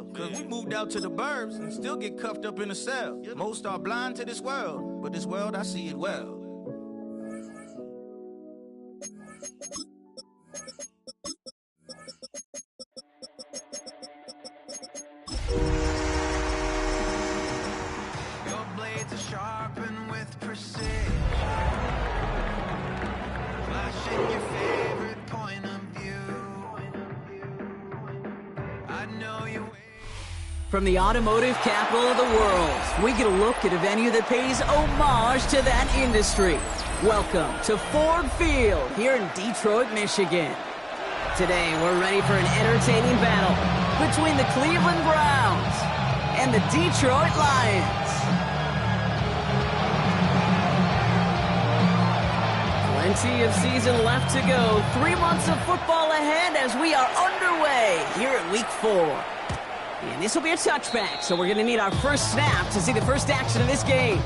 tell. Cause we moved out to the burbs and still get cuffed up in a cell. Most are blind to this world, but this world I see it well. Your blades are sharpened with precision, flashing your favorite point of view. I know you. From the automotive capital of the world, we get a look at a venue that pays homage to that industry. Welcome to Ford Field here in Detroit, Michigan. Today, we're ready for an entertaining battle between the Cleveland Browns and the Detroit Lions. Plenty of season left to go. 3 months of football ahead as we are underway here at Week 4. And this will be a touchback, so we're going to need our first snap to see the first action of this game.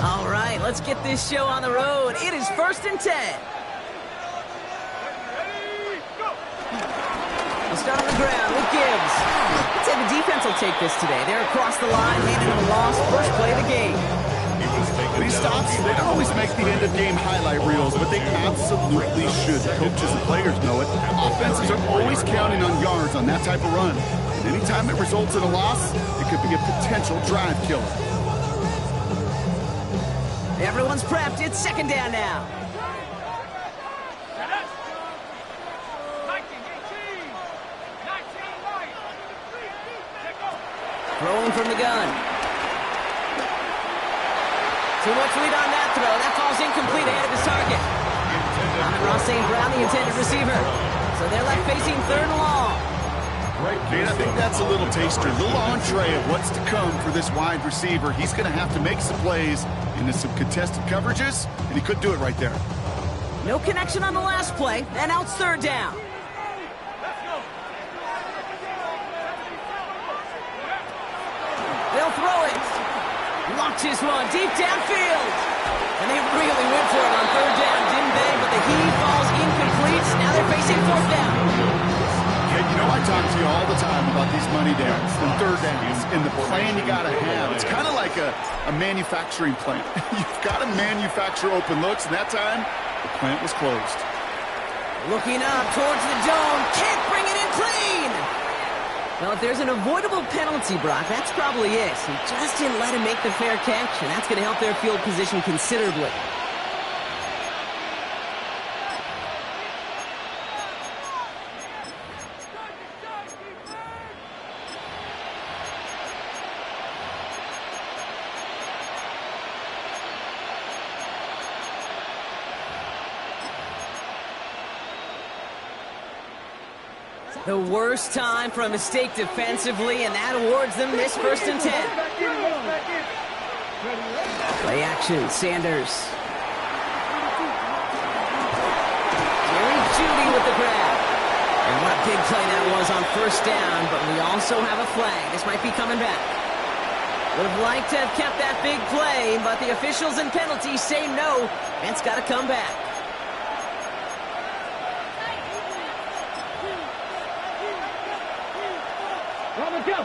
All right, let's get this show on the road. It is 1st and 10. We'll start on the ground with Gibbs. Let's say the defense will take this today. They're across the line, handing them a loss. First play of the game. These stops, they don't always make the end-of-game highlight reels, but they absolutely should. Coaches and players know it. Offenses are always counting on yards on that type of run. And anytime it results in a loss, it could be a potential drive killer. Everyone's prepped. It's 2nd down now. Throwing from the gun. Too much lead on that throw. That falls incomplete ahead of his target. Ross St. Brown, the intended receiver. So they're left facing 3rd and long. And I think that's a little taster, a little entree of what's to come for this wide receiver. He's going to have to make some plays into some contested coverages, and he could do it right there. No connection on the last play, and now it's 3rd down. They'll throw it. Locked his one deep downfield. And they really went for it on 3rd down, didn't they? But the heave falls incomplete. Now they're facing 4th down. Yeah, you know I talk to you all the time about these money downs and 3rd downs and the plan you got to have. It's kind of like a manufacturing plant. You've got to manufacture open looks, and that time, the plant was closed. Looking up towards the dome. Can't bring it in clean. Well, if there's an avoidable penalty, Brock, that's probably it. He just didn't let him make the fair catch, and that's going to help their field position considerably. The worst time for a mistake defensively, and that awards them this 1st and 10. Play action, Sanders. Jerry Jeudy with the grab. And what a big play that was on 1st down, but we also have a flag. This might be coming back. Would have liked to have kept that big play, but the officials and penalties say no. It's got to come back. Let's go.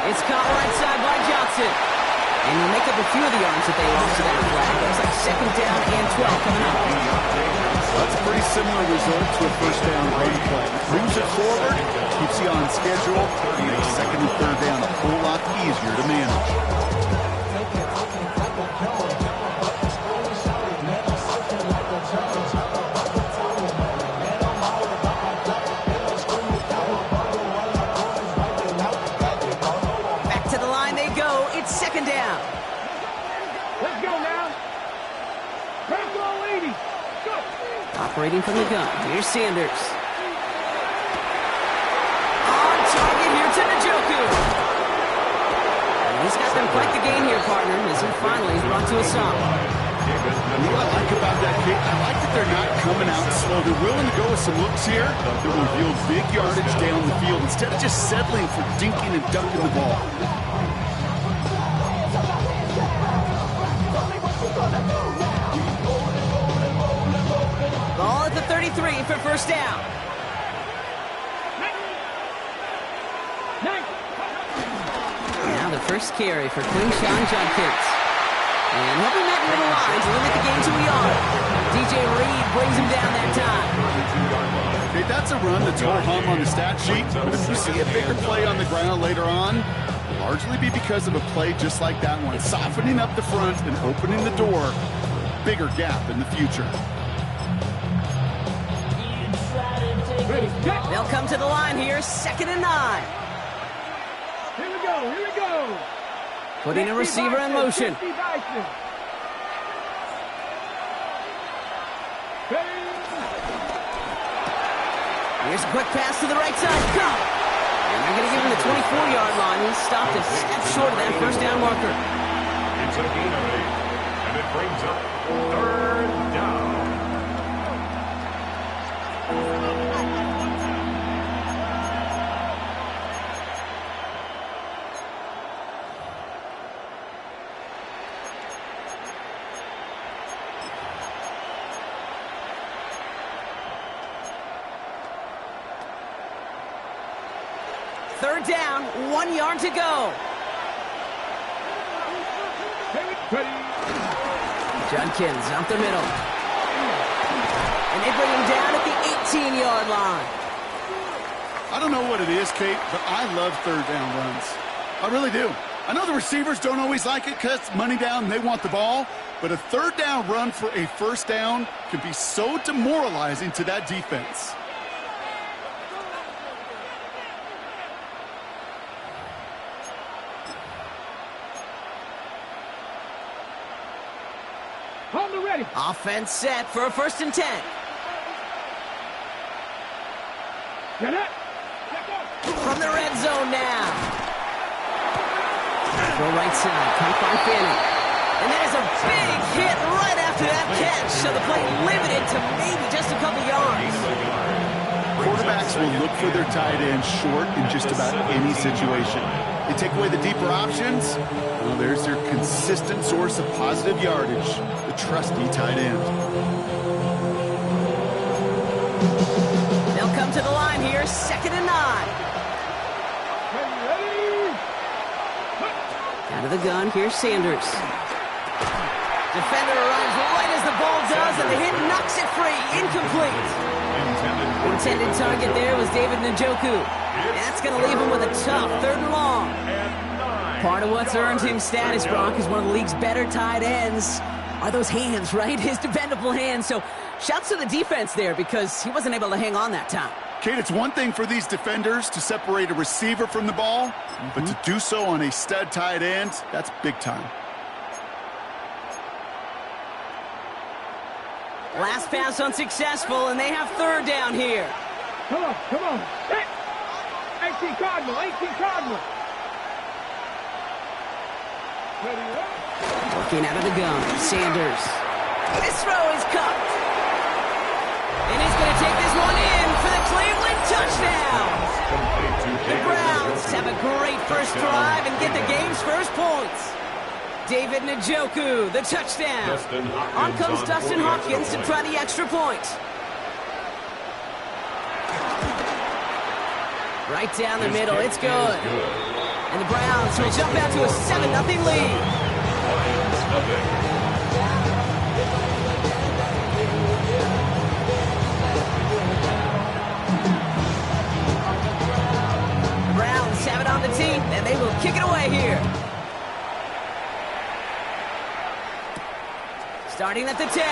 It's caught right side by Johnson. And he'll make up a few of the yards that they lost to that flag. Looks like 2nd down and 12 coming up. That's a pretty similar result to a 1st down run play. Moves it forward, keeps you on schedule, and makes 2nd and 3rd down a whole lot easier to manage. It's 2nd down. Let's go now. Press all 80. Go. Operating from the gun. Here's Sanders. On target here to Njoku. And he's got them quite the game here, partner, as he finally is brought to a stop. And what I like about that kick, I like that they're not coming out slow. They're willing to go with some looks here that will reveal big yardage down the field instead of just settling for dinking and dunking the ball. Ball at the 33 for first down. Now the first carry for Quinshon Judkins. And he'll be met near the line to limit the game to a yard. DJ Reed brings him down that time. Okay, that's a run that's all hum on the stat sheet. But if you see a bigger play on the ground later on, largely be because of a play just like that one. Softening up the front and opening the door. Bigger gap in the future. They'll come to the line here, 2nd and 9. Here we go, here we go. Putting a receiver in motion. Here's a quick pass to the right side. Go! And they're going to give him the 24-yard line. He stopped a step short of that first down marker. It's a gain of 8, and it brings up 3rd down. Third down, 1 yard to go. Judkins up the middle. And they bring him down at the 18-yard line. I don't know what it is, Kate, but I love third down runs. I really do. I know the receivers don't always like it because money down, they want the ball. But a third down run for a first down can be so demoralizing to that defense. Offense set for a 1st and 10. From the red zone now. Go right side, caught by Fanning. And that is a big hit right after that catch. So the play limited to maybe just a couple yards. Quarterbacks will look for their tight end short in just about any situation. They take away the deeper options. Well, there's their consistent source of positive yardage, the trusty tight end. They'll come to the line here, 2nd and 9. Out of the gun, here's Sanders. Defender arrives right as the ball does, and the hit knocks it free. Incomplete. Intended target there was David Njoku. That's going to leave him with a tough 3rd and long. Part of what's earned him status, Brock, is one of the league's better tight ends. Are those hands, right? His dependable hands. So shouts to the defense there because he wasn't able to hang on that time. Kate, it's one thing for these defenders to separate a receiver from the ball, but to do so on a stud tight end, that's big time. Last pass unsuccessful, and they have 3rd down here. Come on, come on. 18 Cardinal, 18 Cardinal. Working out of the gun, Sanders. This throw is cupped. And he's going to take this one in for the Cleveland touchdown. The Browns have a great first drive and get the game's first points. David Njoku, the touchdown. On comes Dustin Hopkins to try the extra point. Right down the middle, it's good. And the Browns will jump out to a 7-0 lead. The Browns have it on the team, and they will kick it away here. Starting at the 10.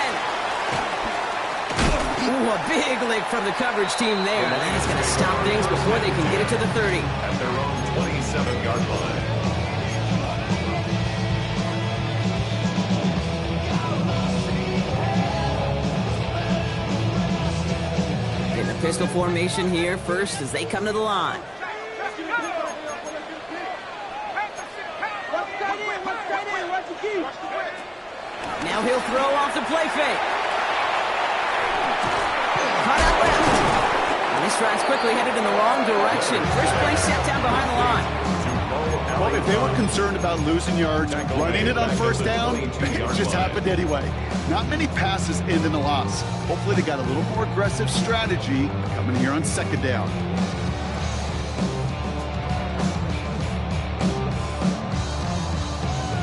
Ooh, a big lick from the coverage team there. That is going to stop things before they can get it to the 30. At their own 27-yard line. In the pistol formation here first as they come to the line. Now he'll throw off the play fake. Cut out left. And this drive's quickly headed in the wrong direction. First play set down behind the line. Well, if they were concerned about losing yards, running it on first down, it just happened anyway. Not many passes end in a loss. Hopefully they got a little more aggressive strategy coming here on second down.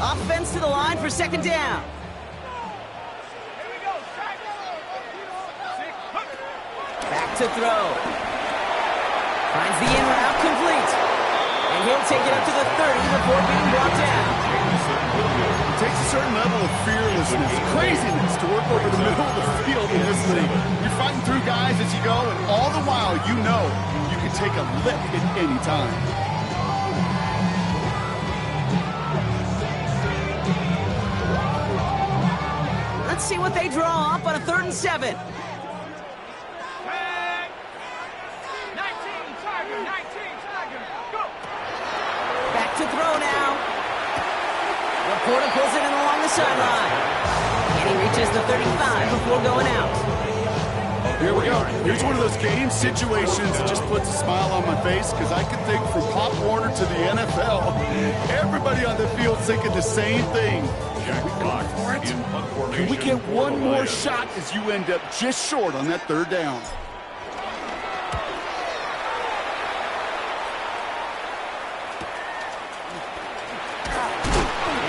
Offense to the line for second down. Back to throw. Finds the in route complete. And he'll take it up to the 30 before being brought down. It takes a certain level of fearlessness, craziness to work over the middle of the field in this league. You're fighting through guys as you go, and all the while you know you can take a lick at any time. Let's see what they draw up on a 3rd and 7. Back to throw now. Laporta pulls it in along the sideline. And he reaches the 35 before going out. Here we go. Here's one of those game situations that just puts a smile on my face because I can think from Pop Warner to the NFL, everybody on the field thinking the same thing. Can we get one more shot as you end up just short on that 3rd down?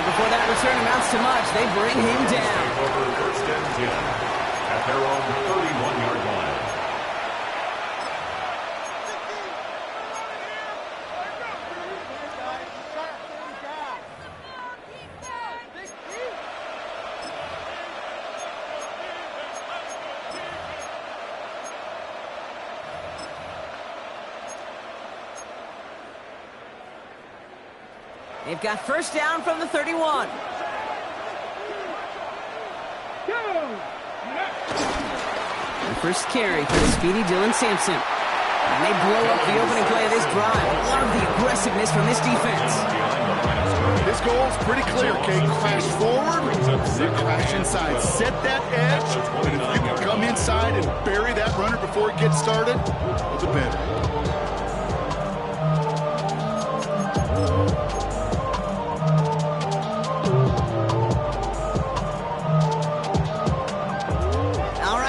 Before that return amounts to much, they bring him down. Over 1st and 10 at their own 31-yard line. They've got first down from the 31. The first carry for the speedy Dylan Sampson. And they blow up the opening play of this drive. Love the aggressiveness from this defense. This goal is pretty clear, Kate. Crash forward, then crash inside. Set that edge, and if you can come inside and bury that runner before it gets started, the better.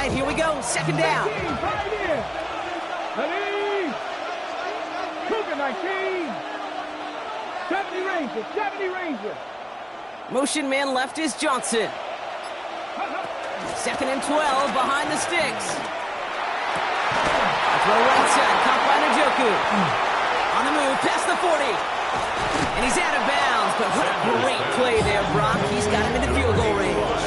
Here we go, second down. 19, 70 Ranger. Motion man left is Johnson. 2nd and 12 behind the sticks. Throw right side, caught by Njoku. On the move, past the 40. And he's out of bounds, but what a great play there, Brock. He's got him into field goal range.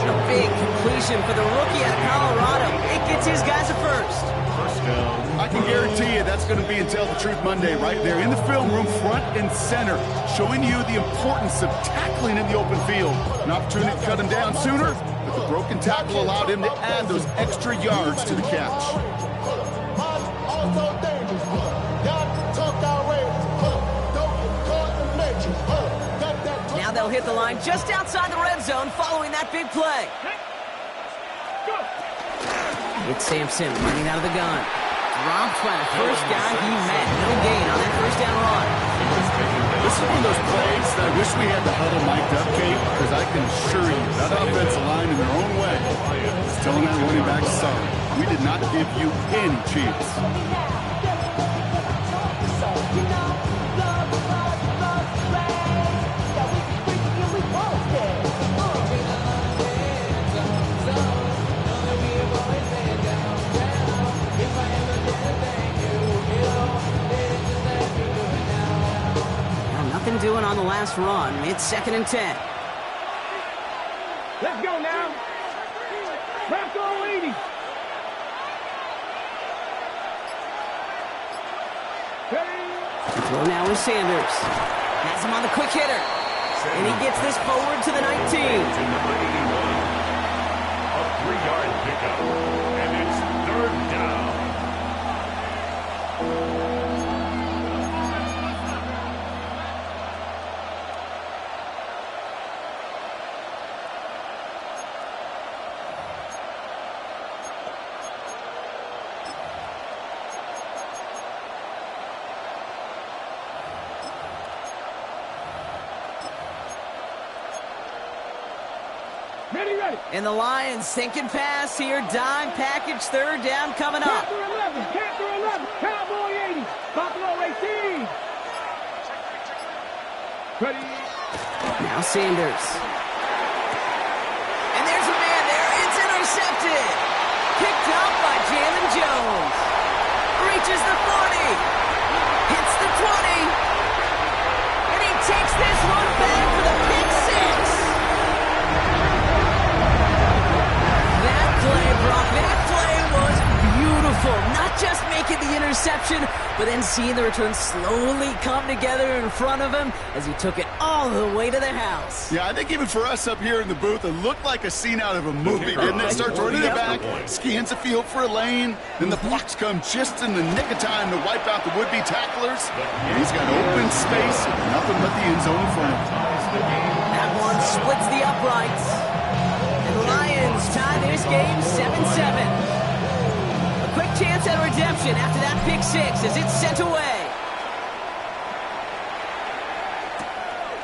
A big completion for the rookie out of Colorado. It gets his guys a first. I can guarantee you that's going to be in Tell the Truth Monday right there in the film room, front and center, showing you the importance of tackling in the open field. An opportunity to cut him down sooner, but the broken tackle allowed him to add those extra yards to the catch. Now they'll hit the line just outside the red zone following that big play. It's Sampson running out of the gun. Dropped by the first guy he met. No gain on that first down run. This is one of those plays that I wish we had the huddle mic'd up, Kate, because I can assure you that offensive line in their own way is telling that running back, sorry, we did not give you any chance. Nothing doing on the last run. It's 2nd and 10. Let's go now. Bronco 80. The throw now is Sanders. Has him on the quick hitter. And he gets this forward to the 19. A 3-yard pickup. And it's 3rd down. Ready, ready. And the Lions thinking pass here. Dime package, third down coming up. Panther 11, Panther 11, Cowboy 80, Buffalo 18. Ready. Now Sanders. And there's a man there. It's intercepted. Picked up by Jalen Jones. Reaches the 40. Hits the 20. And he takes this one back for the pick six. That play, Brock, that play was beautiful. Not just making the interception, but then seeing the return slowly come together in front of him as he took it all the way to the house. Yeah, I think even for us up here in the booth, it looked like a scene out of a movie, didn't it? Starts running it back, scans the field for a lane, then the blocks come just in the nick of time to wipe out the would-be tacklers, and he's got open space and nothing but the end zone in front of him. That one splits the uprights. And the Lions tie this game 7-7. A quick chance at redemption after that pick six as it's sent away.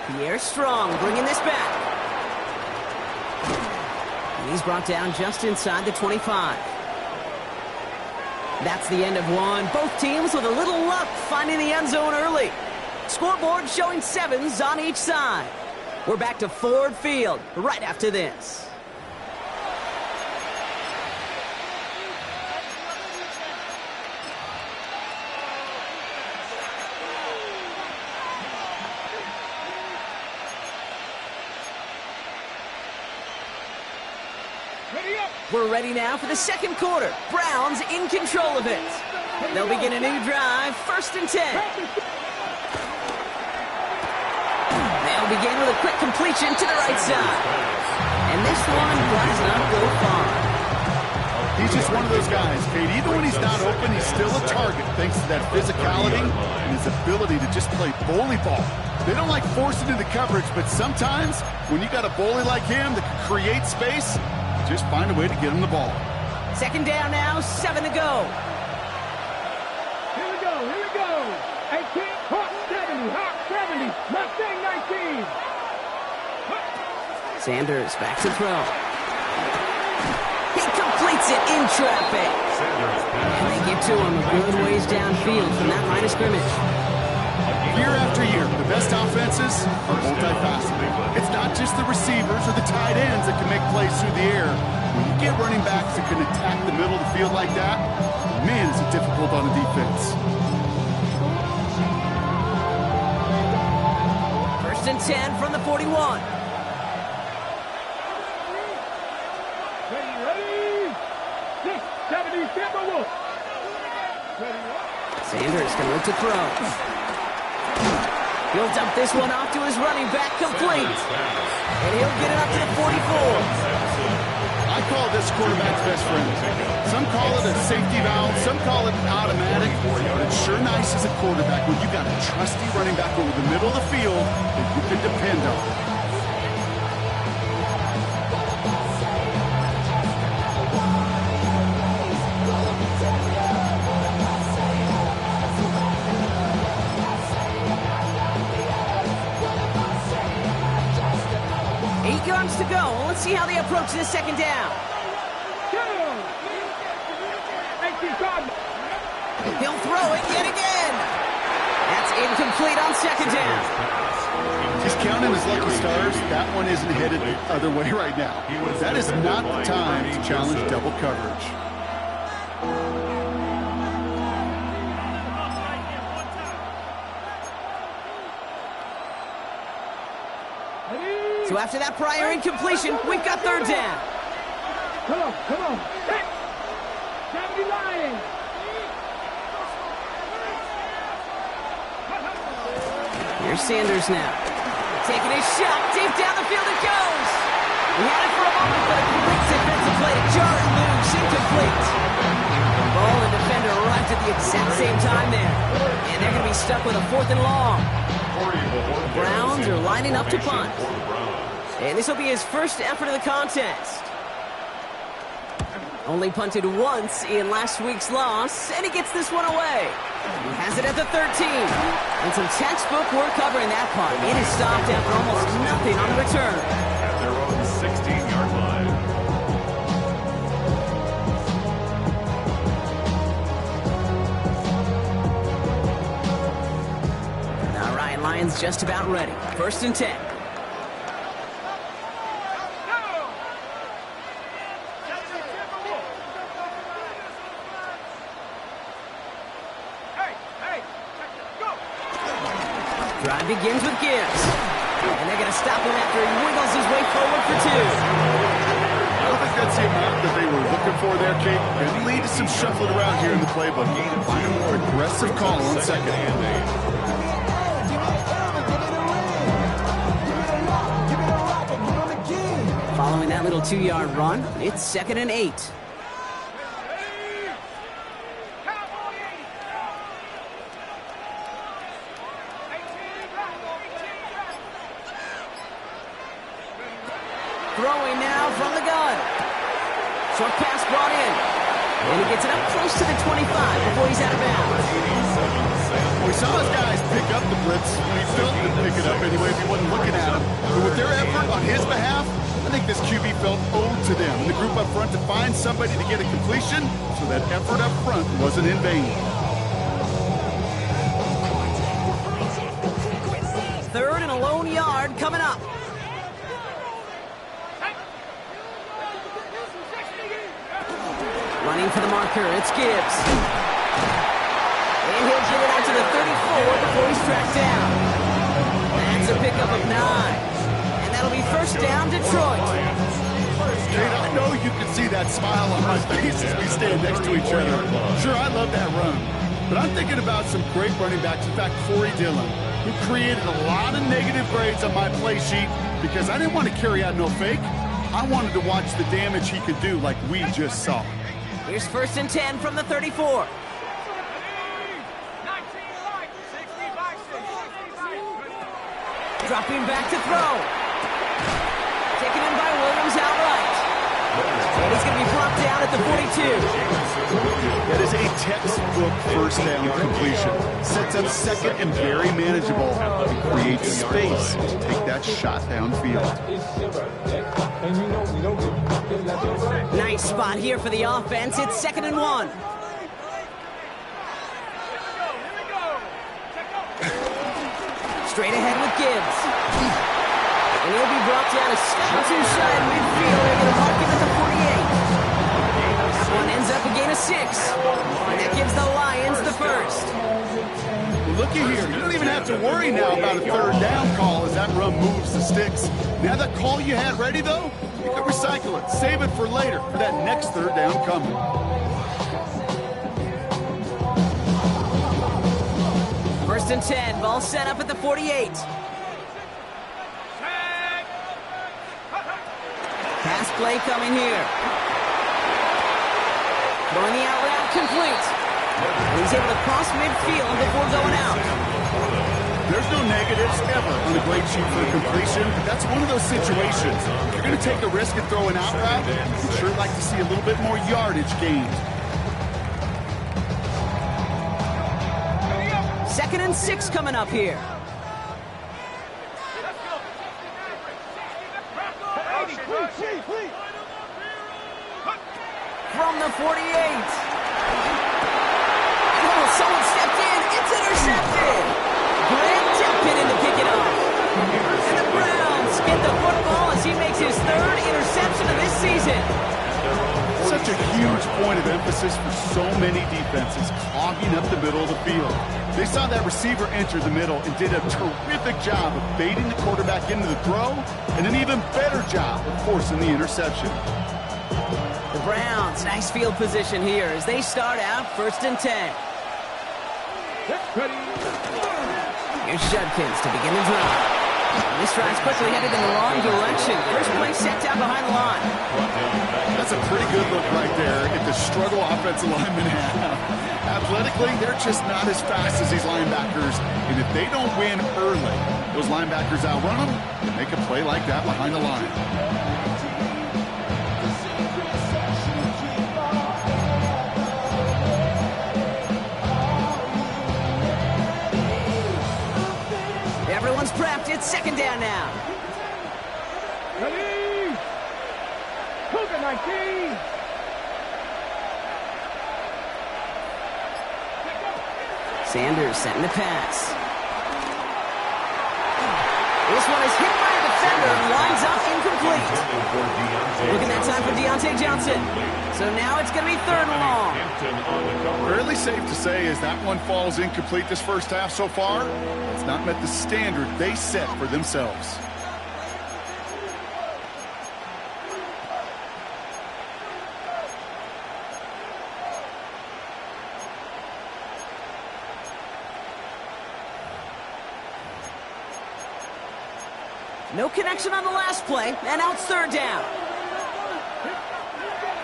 Pierre Strong bringing this back. And he's brought down just inside the 25. That's the end of one. Both teams with a little luck finding the end zone early. Scoreboard showing 7s on each side. We're back to Ford Field right after this. We're ready now for the second quarter. Browns in control of it. They'll begin a new drive, 1st and 10. They'll begin with a quick completion to the right side. And this one does not go far. He's just one of those guys, Kate. Even when he's not open, he's still a target thanks to that physicality and his ability to just play bully ball. They don't like forcing into coverage, but sometimes when you got a bully like him that can create space, just find a way to get him the ball. Second down now, 7 to go. Here we go, here we go. 18, Hawk 70, Hawk 70, Mustang 19. Sanders back to throw. He completes it in traffic. And they get to him a good ways downfield from that line of scrimmage. Year after year, the best offenses are multifaceted. It's not just the receivers or the tight ends that can make plays through the air. When you get running backs that can attack the middle of the field like that, man, is it difficult on the defense. 1st and 10 from the 41. Ready, 670 Timberwolves. Sanders can look to throw. He'll dump this one off to his running back, complete. And he'll get it up to the 44. I call this quarterback's best friend. Some call it a safety valve, some call it automatic, but it's sure nice as a quarterback when you got a trusty running back over the middle of the field that you can depend on. Yards to go. Let's see how they approach this second down. He'll throw it yet again. That's incomplete on second down. He's counting his lucky stars. That one isn't headed the other way right now. That is not the time to challenge double coverage. So after that prior incompletion, we've got third down. Come on. Hey, 70 Lions. Here's Sanders now. Taking his shot. Deep down the field it goes. He had it for a moment, but a complete defensive play to Jordan loose. Incomplete. The ball and defender arrived at the exact same time there. And they're going to be stuck with a 4th and long. The Browns are lining up to punt. And this will be his first effort of the contest. Only punted once in last week's loss, and he gets this one away. He has it at the 13. And some textbook work covering that punt. It is stopped after almost nothing on the return. At their own 16-yard line. just about ready. 1st and 10. Drive begins with Gibbs. And they're going to stop him after he wiggles his way forward for 2. I don't think that's the amount that they were looking for there, Kate. Going to lead to some shuffling around here in the playbook. Find a more aggressive call on 2nd. Following that little 2-yard run, it's 2nd and 8. Throwing now from the gun. Short pass brought in. And he gets it up close to the 25 before he's out of bounds. Well, we saw his guys pick up the blitz. He felt them pick it up anyway if he wasn't looking at him. But with their effort on his behalf, I think this QB felt owed to them. And the group up front to find somebody to get a completion so that effort up front wasn't in vain. 3rd and a lone yard coming up. Running for the marker, it's Gibbs. And he'll get it out to the 34 before he's tracked down. That's a pickup of 9. And that'll be 1st down, Detroit. Kate, I know you can see that smile on my face as we stand next to each other. Sure, I love that run. But I'm thinking about some great running backs. In fact, Corey Dillon, who created a lot of negative grades on my play sheet because I didn't want to carry out no fake. I wanted to watch the damage he could do like we just saw. Here's 1st and 10 from the 34. Dropping back to throw. Taken in by Williams outright. And he's going to be brought down at the 42. That is a textbook 1st down completion. Sets up 2nd and very manageable. And creates space to take that shot downfield. Nice spot here for the offense. It's 2nd and 1. Straight ahead with Gibbs. And he'll be brought down a step too shy of midfield. They're going to mark him at the 48. That one ends up a gain of 6. And that gives the Lions the 1st. Well, looky here. You don't even have to worry now about a 3rd down call as that run moves the sticks. Now that call you had ready, though, you can recycle it. Save it for later for that next 3rd down coming. First and 10. Ball set up at the 48. Pass play coming here. Throwing the out route complete. And he's able to cross midfield before going out. There's no negatives ever on the grade sheet for completion. That's one of those situations. If you're going to take the risk of throwing out route, you'd sure like to see a little bit more yardage gained. 2nd and 6 coming up here. From the 48. Oh, someone stepped in. It's intercepted. Grant Tippin in to pick it up. And the Browns get the football as he makes his 3rd interception of this season. Such a huge point of emphasis for so many defenses, clogging up the middle of the field. They saw that receiver enter the middle and did a terrific job of baiting the quarterback into the throw, and an even better job of forcing the interception. The Browns, nice field position here as they start out 1st and 10. Here's Judkins to begin the drive. This drive's quickly headed in the wrong direction. First play set down behind the line. That's a pretty good look right there at the struggle offensive linemen have. Athletically, they're just not as fast as these linebackers. And if they don't win early, those linebackers outrun them and make a play like that behind the line. Everyone's prepped. It's 2nd down now. Ready? Cougar 19. Sanders setting the pass. This one is hit by a defender and lines up incomplete. Look at that time for Deontay Johnson. So now it's going to be 3rd and long. Fairly safe to say as that one falls incomplete this first half so far, it's not met the standard they set for themselves. No connection on the last play, and now it's 3rd down.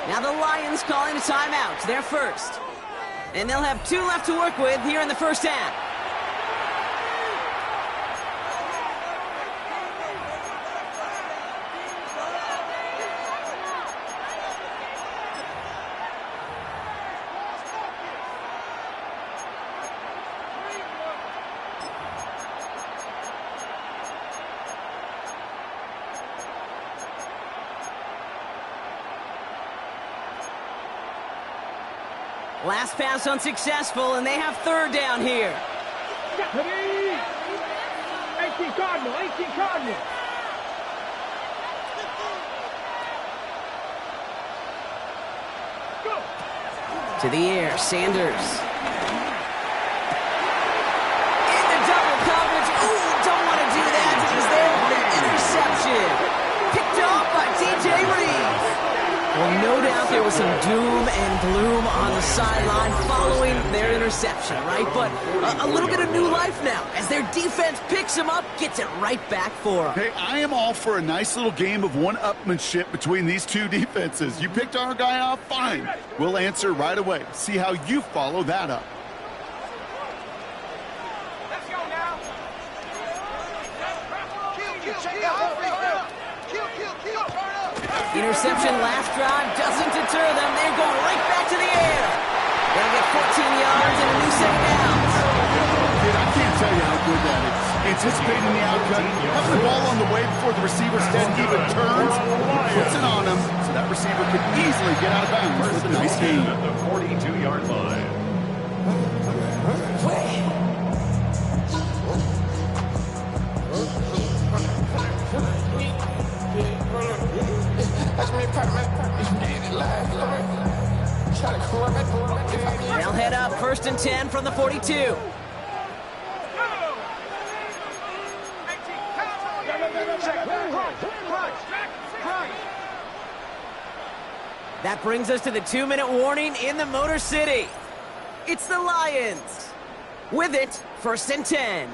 Now the Lions calling a timeout, their first. And they'll have 2 left to work with here in the first half. Last pass unsuccessful, and they have 3rd down here. 18 Cardinal, 18 Cardinal. Go. To the air, Sanders. In the double coverage. Ooh, don't want to do that. He's there for the interception. Picked off by T.J. Reed. Well, no doubt there was some doom and gloom on the sideline following their interception, right? But a little bit of new life now as their defense picks him up, gets it right back for them. Hey, I am all for a nice little game of one-upmanship between these two defenses. You picked our guy off, fine. We'll answer right away. See how you follow that up. Let's go now. Interception last drive doesn't deter them. They're going right back to the air. They'll get 14 yards and a new set of downs. Kid, I can't tell you how good that is. Anticipating the outcome, having the ball on the way before the receiver's head even turns, he puts it on him, so that receiver could easily get out of bounds with a nice gain. At the 42-yard line. They'll head up 1st and 10 from the 42. That brings us to the 2-minute warning in the Motor City. It's the Lions. With it, 1st and 10.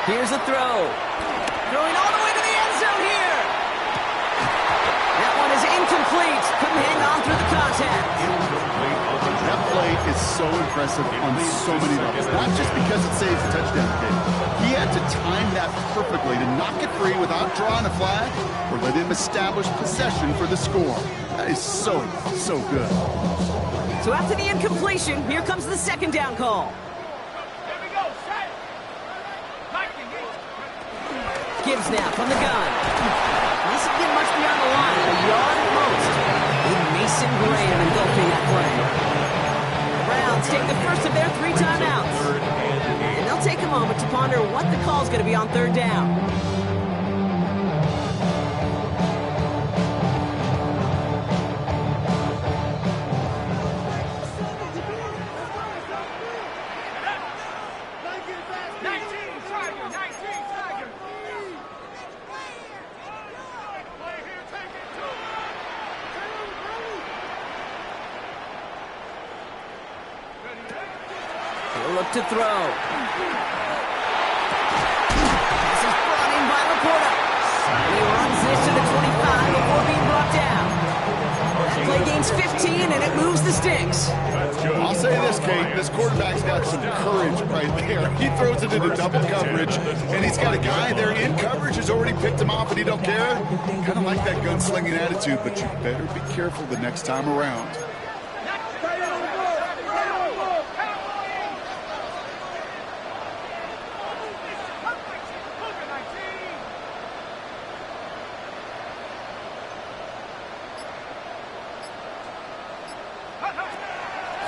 Here's a throw. Throwing all the way to the end zone here. That one is incomplete. Couldn't hang on through the contact. That play is so impressive on so many levels. Not just because it saves a touchdown kick. He had to time that perfectly to knock it free without drawing a flag or let him establish possession for the score. That is so good. So after the incompletion, here comes the 2nd down call. Gibbs now from the gun. Doesn't get much beyond the line, a yard at most. With Mason Graham engulfing that play. The Browns take the first of their 3 timeouts. And they'll take a moment to ponder what the call is going to be on 3rd down. Look to throw. This is brought in by Laporta. He runs this to the 25 before being brought down. That play gains 15 and it moves the sticks. I'll say this, Kate. This quarterback's got some courage right there. He throws it into double coverage, and he's got a guy there in coverage who's already picked him off, and he don't care. Kind of like that gunslinging attitude, but you better be careful the next time around.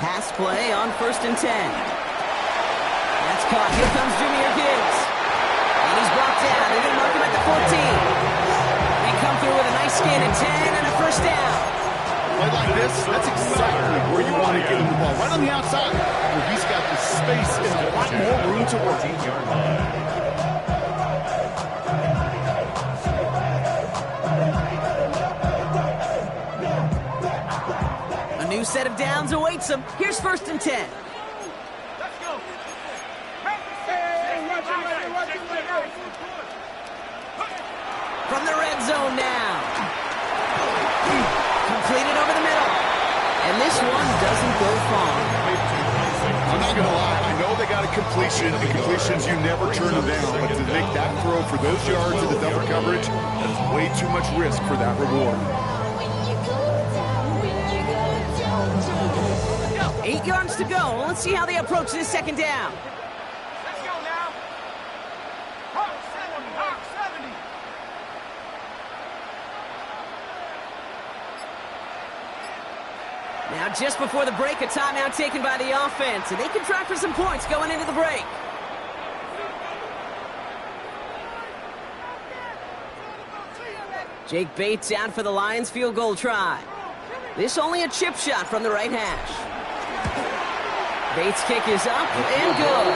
Pass play on 1st and 10. That's caught. Here comes Junior Gibbs. And he's brought down. They're going to mark him at the 14. They come through with a nice gain of 10 and a first down. Play like this, that's exactly where you want to get him the ball. Right on the outside, where he's got the space and a lot more room to work. A new set of downs awaits him. Here's 1st and 10. Let's go. From the red zone now. Completed over the middle. And this one doesn't go far. I'm not going to lie. I know they got a completion, and completions, you never turn them down. But to make that throw for those yards in the double coverage, that's way too much risk for that reward. 8 yards to go. Let's see how they approach this 2nd down. Let's go now. Hawk 70, Hawk 70. Now, just before the break, a timeout taken by the offense, and they can try for some points going into the break. Jake Bates out for the Lions field goal try. This only a chip shot from the right hash. Bates' kick is up and good.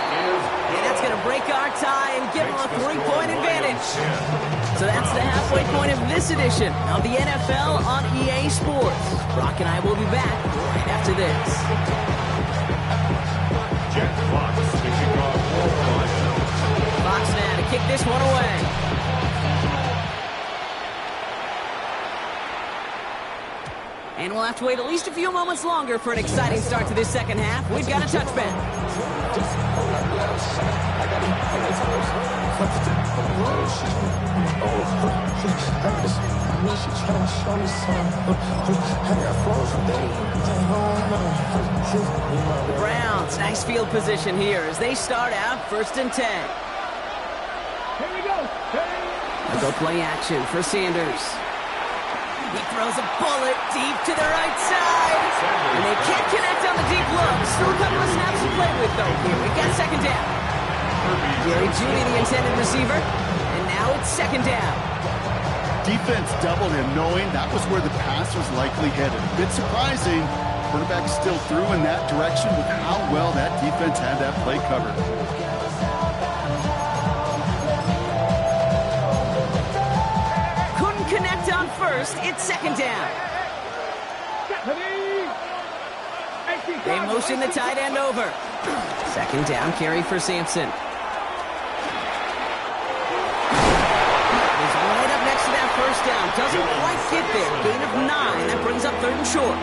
And that's going to break our tie and give them a 3-point advantage. So that's the halfway point of this edition of the NFL on EA Sports. Brock and I will be back right after this. Fox now to kick this one away. And we'll have to wait at least a few moments longer for an exciting start to this 2nd half. We've got a touchback. The Browns, nice field position here as they start out 1st and 10. Here we go. They'll go play action for Sanders. He throws a bullet deep to the right side. And they can't connect on the deep look. Still a couple of snaps to play with, though. Here we got 2nd down. Jerry Jeudy, the intended receiver. And now it's 2nd down. Defense doubled him, knowing that was where the pass was likely headed. A bit surprising. Quarterback still threw in that direction with how well that defense had that play covered. Connect on 1st, it's 2nd down. They motion the tight end over. 2nd down carry for Sampson. He's right up next to that 1st down. Doesn't quite get there. Gain of 9. That brings up 3rd and short.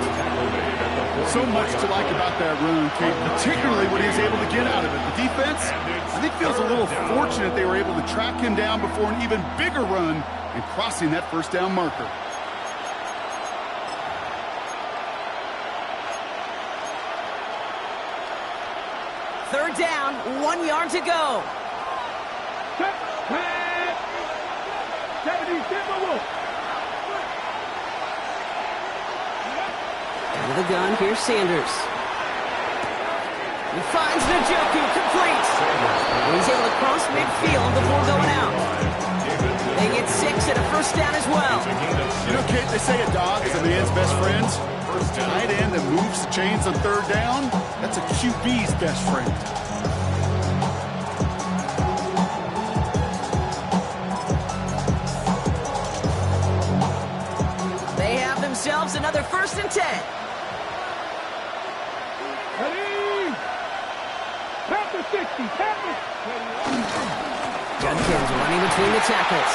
So much to like about that run, Kate, particularly what he was able to get out of it. The defense, I think, feels a little fortunate they were able to track him down before an even bigger run and crossing that 1st down marker. Third down, 1 yard to go. Out of the gun, here's Sanders. He finds Njoku, complete. He's able to cross midfield before going out. They get 6 and a 1st down as well. You know, Kate, they say a dog is a man's best friend. Tight end that moves the chains on 3rd down, that's a QB's best friend. They have themselves another 1st and 10. Judkins running between the tackles.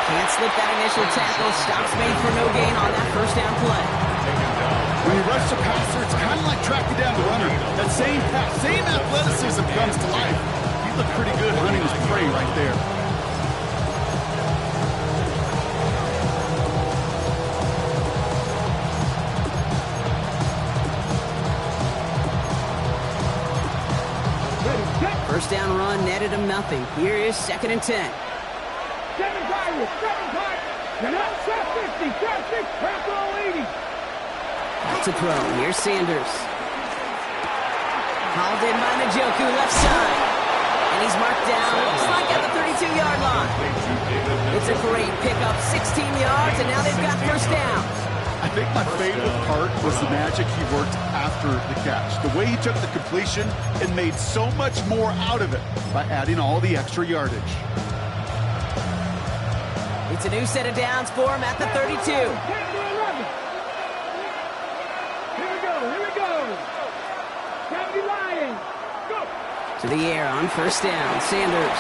Can't slip that initial tackle. Stops made for no gain on that 1st down play. When you rush the passer, it's kind of like tracking down the runner. That same pass, same athleticism comes to life. He looked pretty good hunting his prey right there. First down run netted him nothing. Here is 2nd and 10. 7 Pirates, 7 Pirates. You're not shot 50, shot 6, half all 80. Back to throw. Here's Sanders. Called in by Njoku, left side. And he's marked down, looks like at the 32-yard line. It's a great pickup, 16 yards, and now they've got first down. I think my favorite part was the magic he worked after the catch. The way he took the completion and made so much more out of it by adding all the extra yardage. It's a new set of downs for him at the 32. Here we go. 70 Lions. Go. To the air on first down. Sanders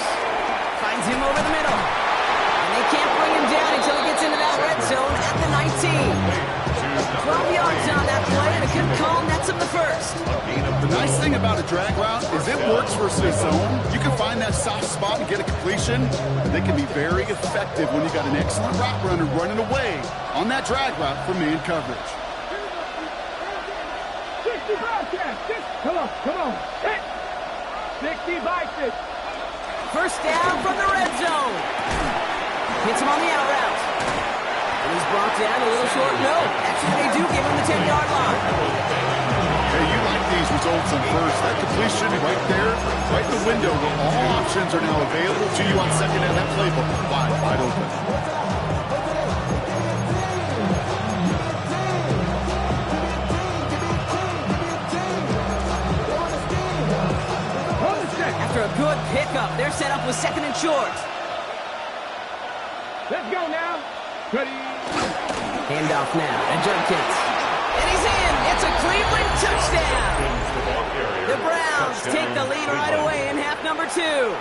finds him over the middle. And they can't bring him down until he gets into that red zone at the 19. 12 yards on that play, and a good call nets him the first. The nice thing about a drag route is it works versus a zone. You can find that soft spot and get a completion. They can be very effective when you got an excellent route runner running away on that drag route from man coverage. 60 Bobcats. Come on. 60 Vikings. First down from the red zone. Hits him on the out route. And he's brought down a little short. No, actually they do give him the 10-yard line. Hey, you like these results on first. That completion right there, right in the window where all options are now available to you on second down. That playbook is wide open. After a good pickup, they're set up with second and short. Let's go now. Ready. Handoff now to Jerkins. And he's in. It's a Cleveland touchdown. The Browns take the lead right away in half number 2.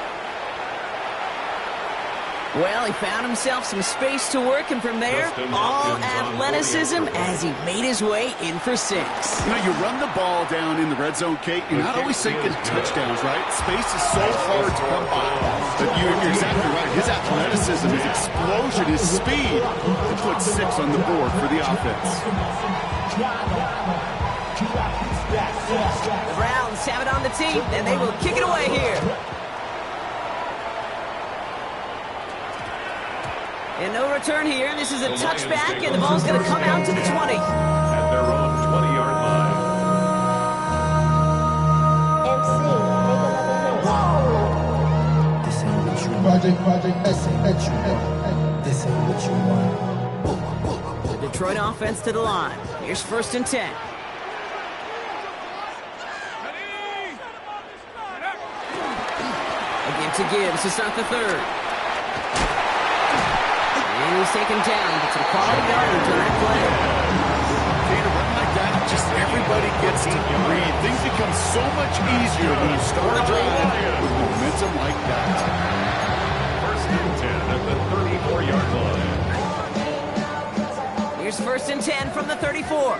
Well, he found himself some space to work, and from there, all athleticism as he made his way in for 6. You know, you run the ball down in the red zone, Kate, you're not always thinking touchdowns, right? Space is so hard to come by. But you're exactly right. His athleticism, his explosion, his speed to put 6 on the board for the offense. The Browns have it on the tee, and they will kick it away here. And no return here. This is a touchback, and the ball's going to come out to the 20. At their own 20-yard line. This ain't what you want. Project, this ain't what you want. The Detroit offense to the line. Here's first and 10. Again to Gibbs to start the third. And he's taken down, but some quality yardage on that play. A run like that, just everybody gets to breathe. Things become so much easier when you start a drive with momentum like that. First and 10 at the 34-yard line. Here's first and 10 from the 34.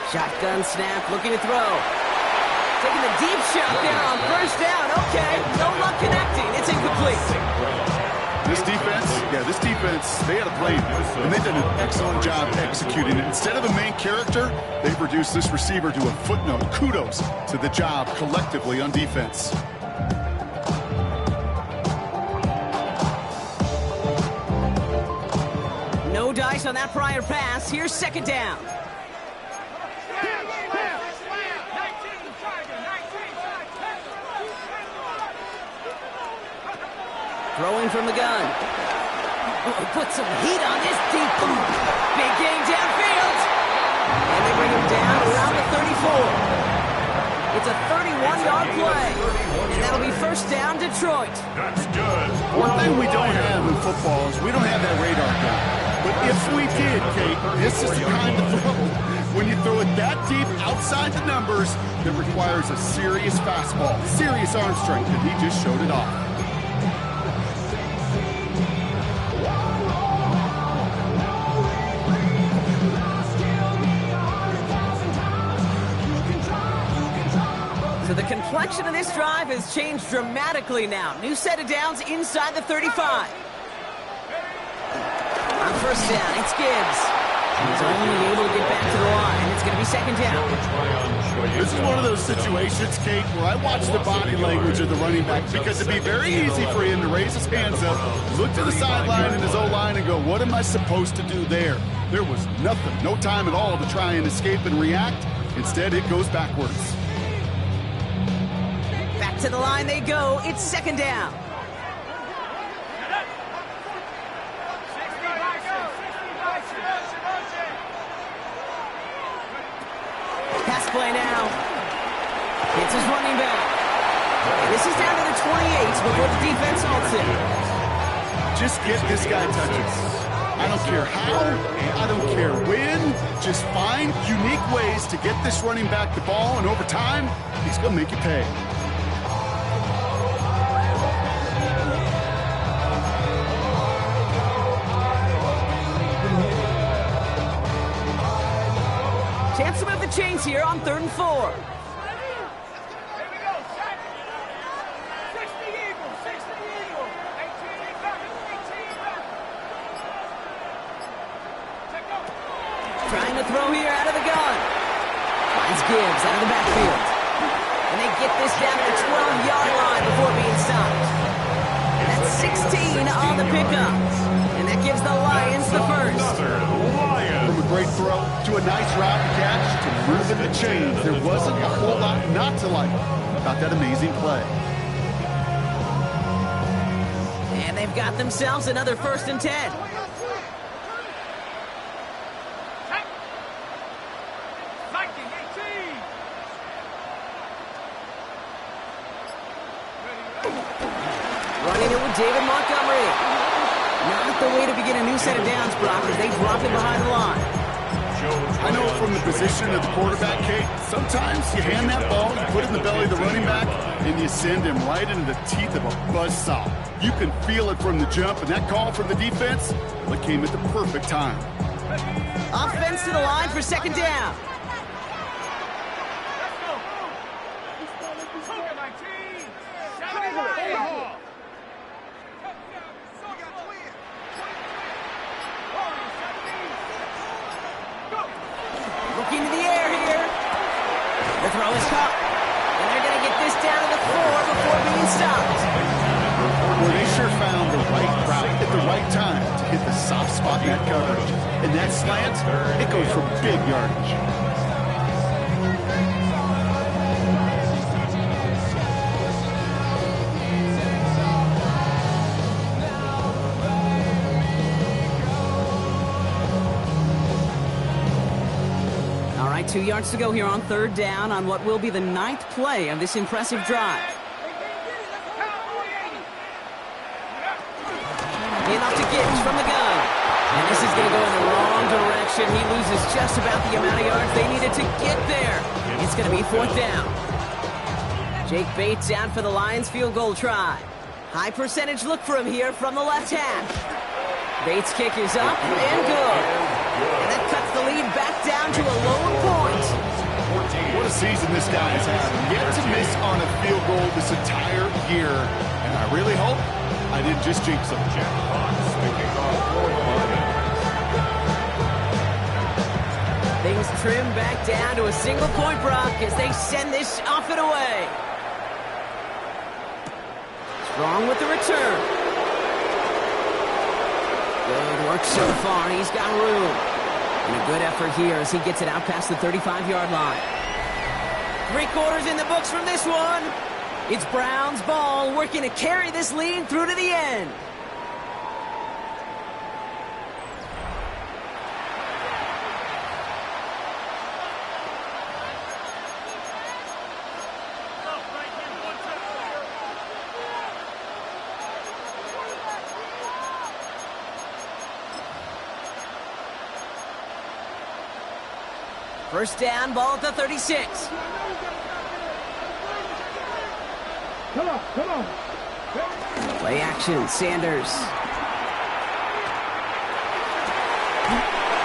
Shotgun snap, looking to throw. Taking the deep shot there on first down. Okay, no luck connecting. It's incomplete. This defense, they had a plan, and they've done an excellent job executing it. Instead of a main character, they've reduced this receiver to a footnote. Kudos to the job collectively on defense. No dice on that prior pass. Here's second down. Throwing from the gun. Oh, he put some heat on this deep ball. Big game downfield. And they bring him down around the 34. It's a 31-yard play. And that'll be first down, Detroit. That's good. One thing we don't have in football is we don't have that radar gun. But if we did, Kate, this is the kind of throw. When you throw it that deep outside the numbers, that requires a serious fastball, serious arm strength, and he just showed it off. So the complexion of this drive has changed dramatically now. New set of downs inside the 35. On first down, it's Gibbs. He's only able to get back to the line. It's going to be second down. This is one of those situations, Kate, where I watch the body language of the running back because it'd be very easy for him to raise his hands up, look to the sideline in his O-line and go, what am I supposed to do there? There was nothing, no time at all to try and escape and react. Instead, it goes backwards. Back to the line they go. It's second down. Pass play now. It's his running back. And this is down to the 28 before the defense halts it. Just get this guy touches. I don't care how, I don't care when. Just find unique ways to get this running back the ball, and over time, he's going to make you pay. Chance to move the chains here on 3rd and 4. Trying to throw here out of the gun. Finds Gibbs out of the backfield. And they get this down to the 12-yard line before being stopped. That's 16 on the pickup. And that gives the Lions the first. From a great throw to a nice route catch to moving the chains, there wasn't a whole lot not to like about that amazing play. And they've got themselves another 1st and 10. Running it with David Montgomery. Not the way to begin a new set of downs, Brock, as they drop it behind the line. I know from the position of the quarterback, Kate, sometimes you hand that ball, you put it in the belly of the running back, and you send him right into the teeth of a buzzsaw. You can feel it from the jump, and that call from the defense, well, it came at the perfect time. Offense to the line for second down. Looking to the air here. The throw is caught. And they're going to get this down to the 4 before being stopped. Well, they sure found the right route at the right time to hit the soft spot in that coverage. And that slant, it goes for big yardage. All right, 2 yards to go here on 3rd down on what will be the 9th play of this impressive drive. In off to Gibbs from the gun. And this is going to go in the wrong direction. He loses just about the amount of yards they needed to get there. It's going to be 4th down. Jake Bates out for the Lions field goal try. High percentage look for him here from the left hash. Bates' kick is up and good. And that cuts the lead back down to a lone point. What a season this guy has had. Yet to miss on a field goal this entire year. And I really hope I didn't just jinx him. Things trim back down to a single point, Brock, as they send this off and away. Strong with the return. Good work so far. He's got room. And a good effort here as he gets it out past the 35-yard line. 3 quarters in the books from this one. It's Brown's ball working to carry this lead through to the end. First down, ball at the 36. Come on. Play action, Sanders.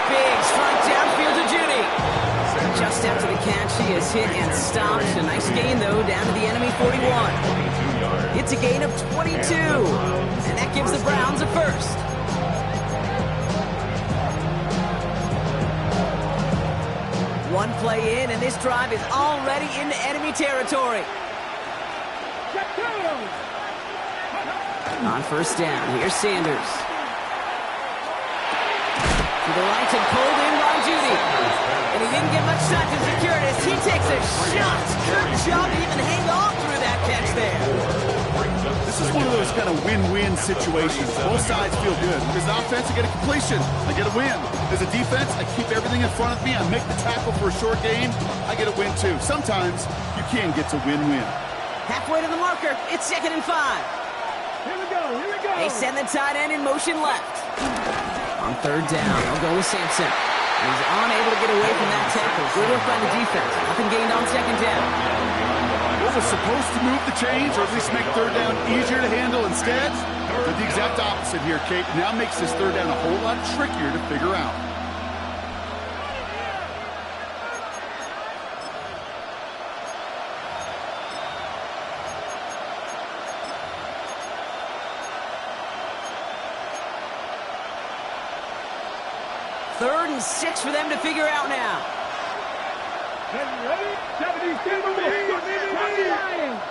Big strike downfield to Judy. Just after the catch, he is hit and stopped. A nice gain, though, down to the enemy 41. It's a gain of 22. And that gives the Browns a first. One play in, and this drive is already into enemy territory. On first down, here's Sanders. To the right and pulled in by Judy. And he didn't get much time to secure it as he takes a shot. Good job to even hang on through that catch there. This is one of those kind of win-win situations. Both sides feel good. As an offense, I get a completion. I get a win. As a defense, I keep everything in front of me. I make the tackle for a short gain. I get a win, too. Sometimes you can get to win-win. Halfway to the marker. It's 2nd and 5. Here we go, here we go. They send the tight end in motion left. On third down, they'll go with Sampson. And he's unable to get away from that tackle. Good work by the defense. Nothing gained on 2nd down. What was supposed to move the chains, or at least make third down easier to handle instead? Did the exact opposite here, Kate. Now makes this third down a whole lot trickier to figure out. Third and 6 for them to figure out now. Ready? 76 Lions.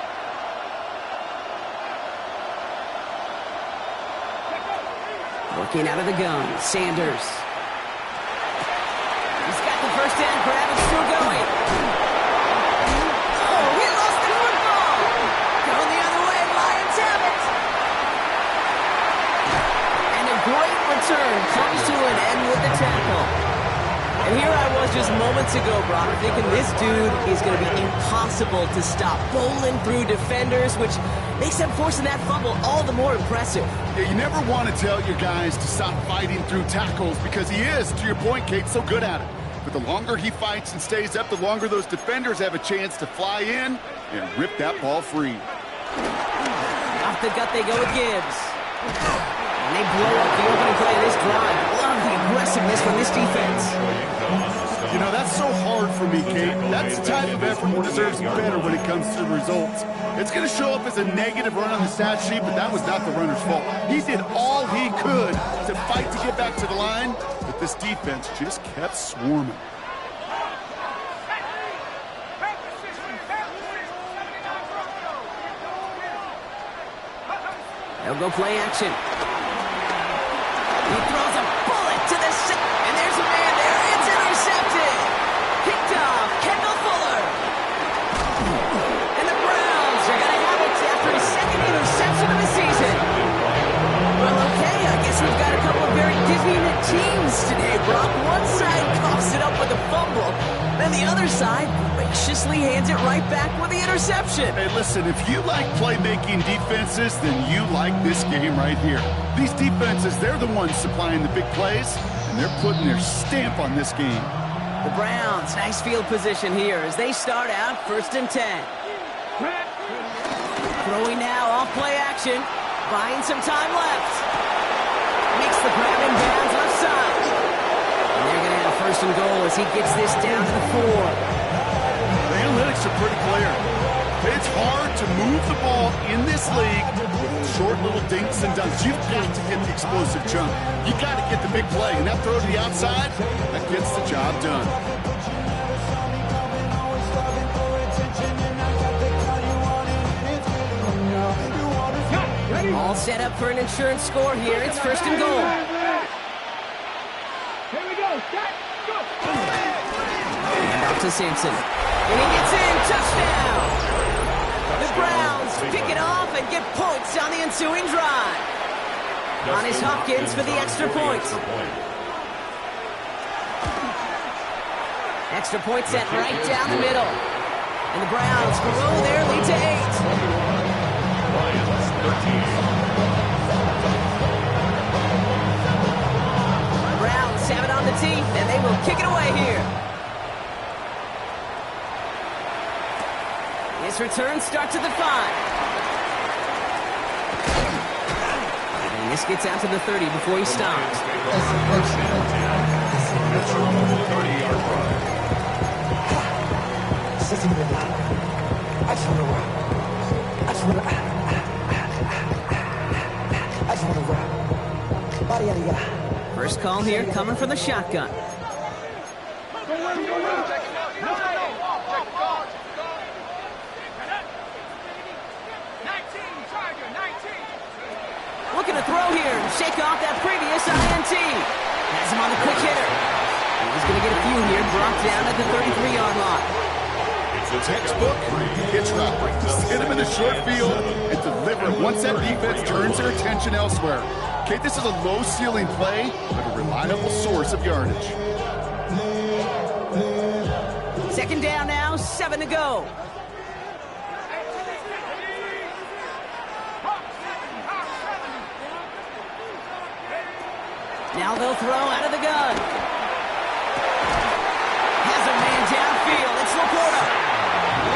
Working out of the gun, Sanders. He's got the first down grab. It's still going. Oh, he lost the football. Going the other way, Lions have it. And a great return comes to an end with the tackle. And here I was just moments ago, Brock, thinking this dude is going to be impossible to stop. Bowling through defenders, which makes them forcing that fumble all the more impressive. Yeah, you never want to tell your guys to stop fighting through tackles because he is, to your point, Kate, so good at it. But the longer he fights and stays up, the longer those defenders have a chance to fly in and rip that ball free. Off the gut they go with Gibbs. And they blow up the opening play of this drive. Love the aggressiveness from this defense. You know, that's so hard for me, Kate. That's the type of effort that deserves better when it comes to the results. It's going to show up as a negative run on the stat sheet, but that was not the runner's fault. He did all he could to fight to get back to the line, but this defense just kept swarming. They'll go play action. He throws a bullet to the and there's a man there. It's intercepted. Picked off Kendall Fuller. And the Browns are going to have it after his 2nd interception of the season. Well, okay, I guess we've got a couple of very dizzying teams today, Brock. One side coughs it up with a fumble, then the other side graciously hands it right back with the interception. Hey, listen, if you like playmaking defenses, then you like this game right here. These defenses, they're the ones supplying the big plays, and they're putting their stamp on this game. The Browns, nice field position here as they start out 1st and 10. Throwing now off play action, buying some time left. Makes the grab in bounds left side. And they're going to have 1st and goal as he gets this down to the 4. The analytics are pretty clear. It's hard to move the ball in this league with short little dinks and dunks. You've got to get the explosive jump. You got to get the big play, and that throw to the outside, that gets the job done. All set up for an insurance score here. It's 1st and goal. Here we go. Start. Go. And out to Sampson. And he gets in. Touchdown. The Browns pick it off and get points on the ensuing drive. On is Hopkins for the extra point. Extra point set right down the middle. And the Browns grow their lead to 8. Browns have it on the teeth, and they will kick it away here. His return starts at the 5. And this gets out to the 30 before he stops. First call here coming from the shotgun. looking to throw here and shake off that previous INT. Has him on the quick hitter. He's going to get a few here, brought down at the 33-yard line. It's a textbook hitch route. Just hit him in the short field and deliver it once that defense turns their attention elsewhere. Okay, this is a low-ceiling play, but a reliable source of yardage. Second down now, 7 to go. Now they'll throw out of the gun. Has a man downfield. It's Laporta.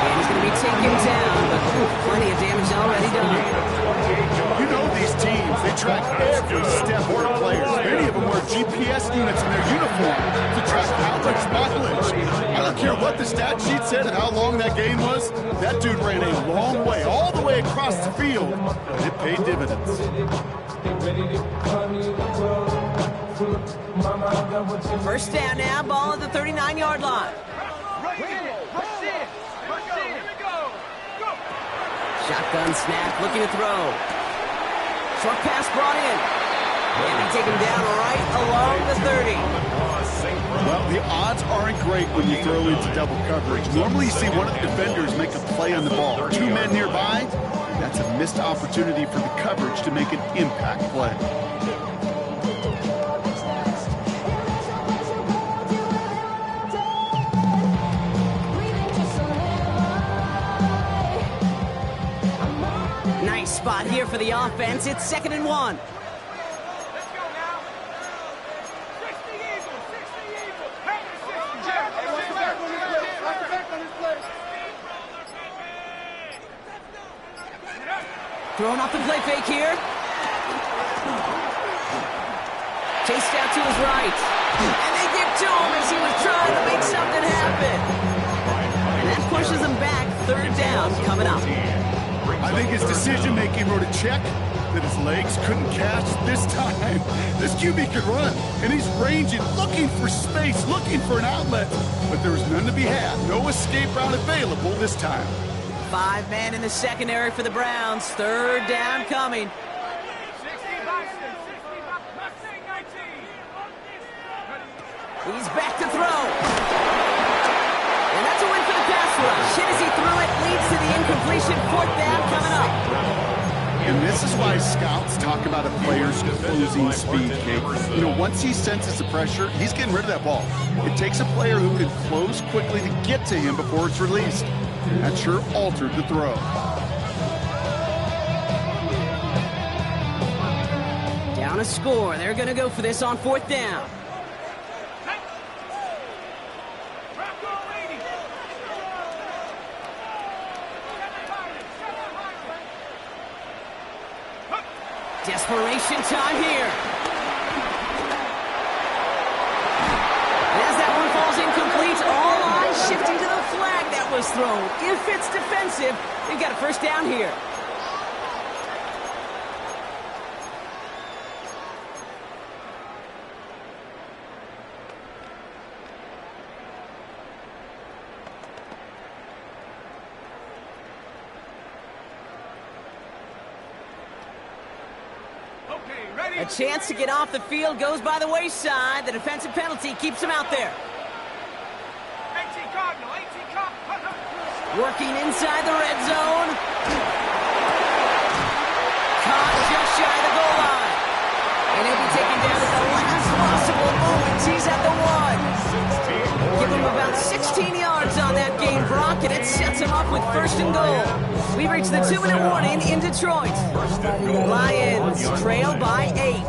And he's going to be taken down, but plenty of damage already done. You know these teams, they track every step of their players. Many of them wear GPS units in their uniform to track how much mileage. I don't care what the stat sheet said and how long that game was. That dude ran a long way, all the way across the field, and it paid dividends. First down now, ball at the 39-yard line. Shotgun snap, looking to throw. Short pass brought in. And they take him down right along the 30. Well, the odds aren't great when you throw into double coverage. Normally you see one of the defenders make a play on the ball. Two men nearby, that's a missed opportunity for the coverage to make an impact play. Nice spot here for the offense. It's 2nd and 1. Throwing off the play fake here. Chased out to his right. And they get to him as he was trying to make something happen. And that pushes him back. 3rd down coming up. I think his decision-making wrote a check that his legs couldn't catch this time. This QB could run, and he's ranging, looking for space, looking for an outlet. But there was none to be had. No escape route available this time. 5 men in the secondary for the Browns. 3rd down coming. He's back to throw. And that's a win for the pass rush. Hit as he threw it, leads to the incompletion. 4th down coming up. And this is why scouts talk about a player's closing speed, Kate. You know, once he senses the pressure, he's getting rid of that ball. It takes a player who can close quickly to get to him before it's released. That sure altered the throw. Down a score. They're going to go for this on 4th down. Desperation time here. As that one falls incomplete, all eyes shifting to the flag that was thrown. If it's defensive, they've got a 1st down here. A chance to get off the field goes by the wayside. The defensive penalty keeps him out there. Working inside the red zone. Caught just shy of the goal line. And he'll be taken down at the last possible moment. He's at the 1. Give him about 16 yards on that game, Brock, and it sets him up with 1st and goal. We reach the 2-minute warning in Detroit. Lions trail by 8.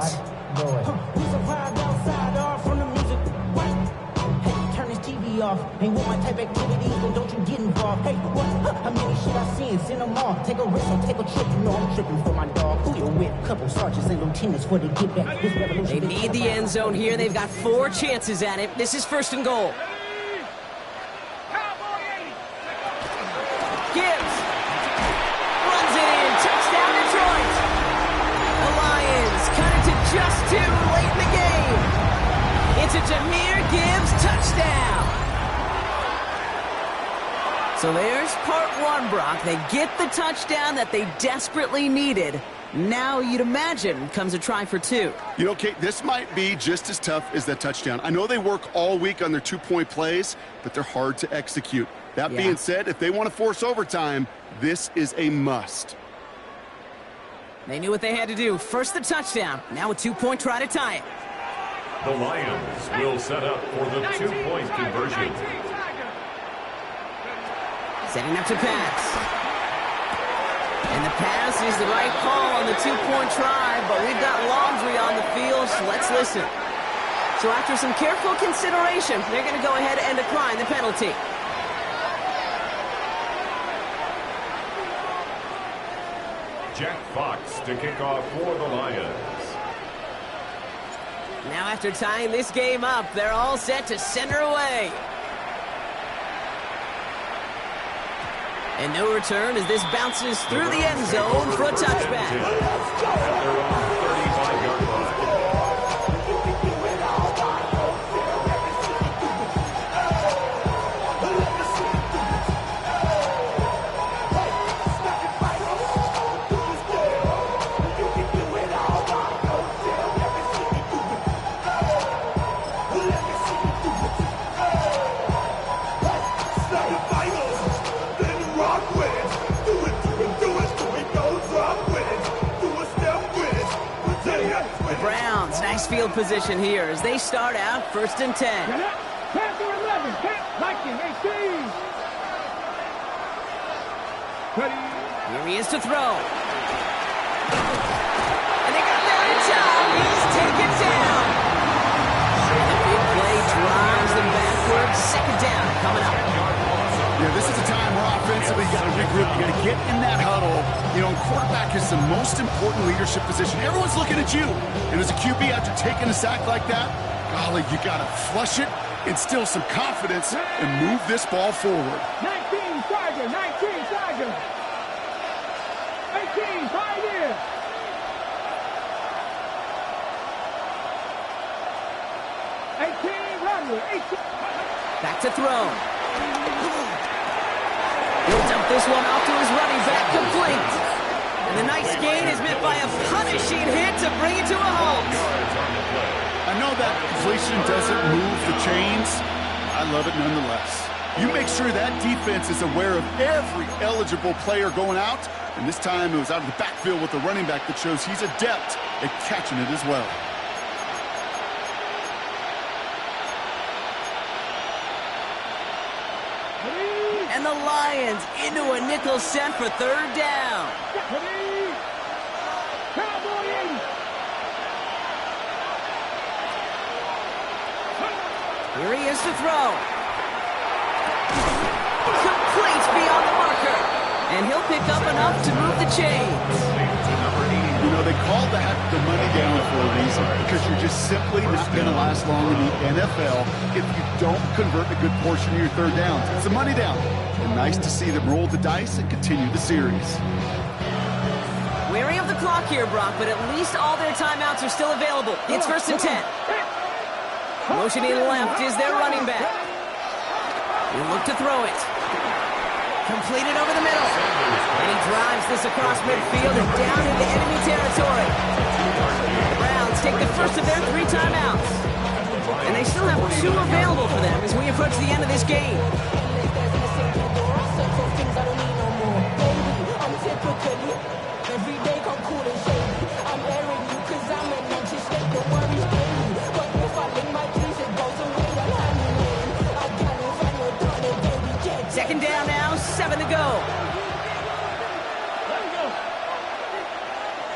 Off. Ain't with my type activities, then don't you get involved. Hey, what? How many shit I seen? Send them off. Take a risk or take a trip. You know I'm tripping for my dog. Who you with? Couple sergeants and lieutenants for the get back. This revolution. They need the end zone here. They've got 4 chances at it. This is 1st and goal. Gibbs runs it in. Touchdown Detroit. The Lions cut it to just 2 late in the game. It's a Jahmyr Gibbs touchdown. So there's part 1, Brock. They get the touchdown that they desperately needed. Now you'd imagine comes a try for 2. You know, Kate, this might be just as tough as that touchdown. I know they work all week on their 2-point plays, but they're hard to execute. That being said, if they want to force overtime, this is a must. They knew what they had to do. First the touchdown, now a 2-point try to tie it. The Lions will set up for the 2-point conversion. Setting up to pass. And the pass is the right call on the 2-point try, but we've got laundry on the field, so let's listen. So after some careful consideration, they're going to go ahead and decline the penalty. Jack Fox to kick off for the Lions. Now after tying this game up, they're all set to send her away. And no return as this bounces through the end zone for a touchback. At their own 35-yard line. Nice field position here as they start out 1st and 10. Pass to 11. Viking 18. Here he is to throw. And they got there in time. He's taken down. And the big play drives them backwards. 2nd down coming up. Yeah, this is a time where offensively you got to regroup. You got to get in that huddle. You know, and quarterback is the most important leadership position. Everyone's looking at you. And as a QB, after taking a sack like that, golly, you got to flush it, instill some confidence, and move this ball forward. 19 Tiger, 19 Tiger. 18 Pioneer. 18 Runner, 18. Back to throw. He'll dump this one off to his running back, complete. And the nice gain is met by a punishing hit to bring it to a halt. I know that completion doesn't move the chains. I love it nonetheless. You make sure that defense is aware of every eligible player going out. And this time it was out of the backfield with the running back that shows he's adept at catching it as well. And the Lions into a nickel set for 3rd down. Here he is to throw. Complete beyond the marker. And he'll pick up enough to move the chains. You know, they call that the money down for a reason, because you're just simply not going to last long in the NFL if you don't convert a good portion of your 3rd downs. It's a money down. And nice to see them roll the dice and continue the series. Wary of the clock here, Brock, but at least all their timeouts are still available. It's 1st and 10. Motioning left is their running back. He'll look to throw it. Completed over the middle. And he drives this across midfield and down into enemy territory. The Browns take the first of their 3 timeouts. And they still have 2 available for them as we approach the end of this game. Second down now, 7 to go.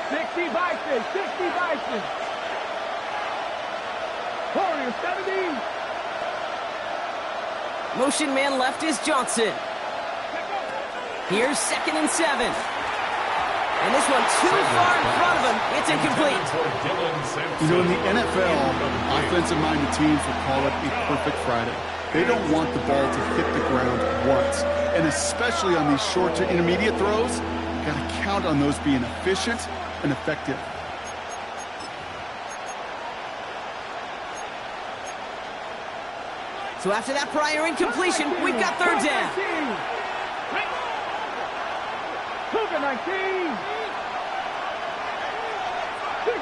60 Bison, 60 Bison. Warriors 70. Motion man left is Johnson. Here's 2nd and 7. And this one too far in front of him. It's incomplete. You know, in the NFL, offensive-minded teams will call it a perfect Friday. They don't want the ball to hit the ground once. And especially on these short to intermediate throws, you got to count on those being efficient and effective. So after that prior incompletion, we've got 3rd down. 19.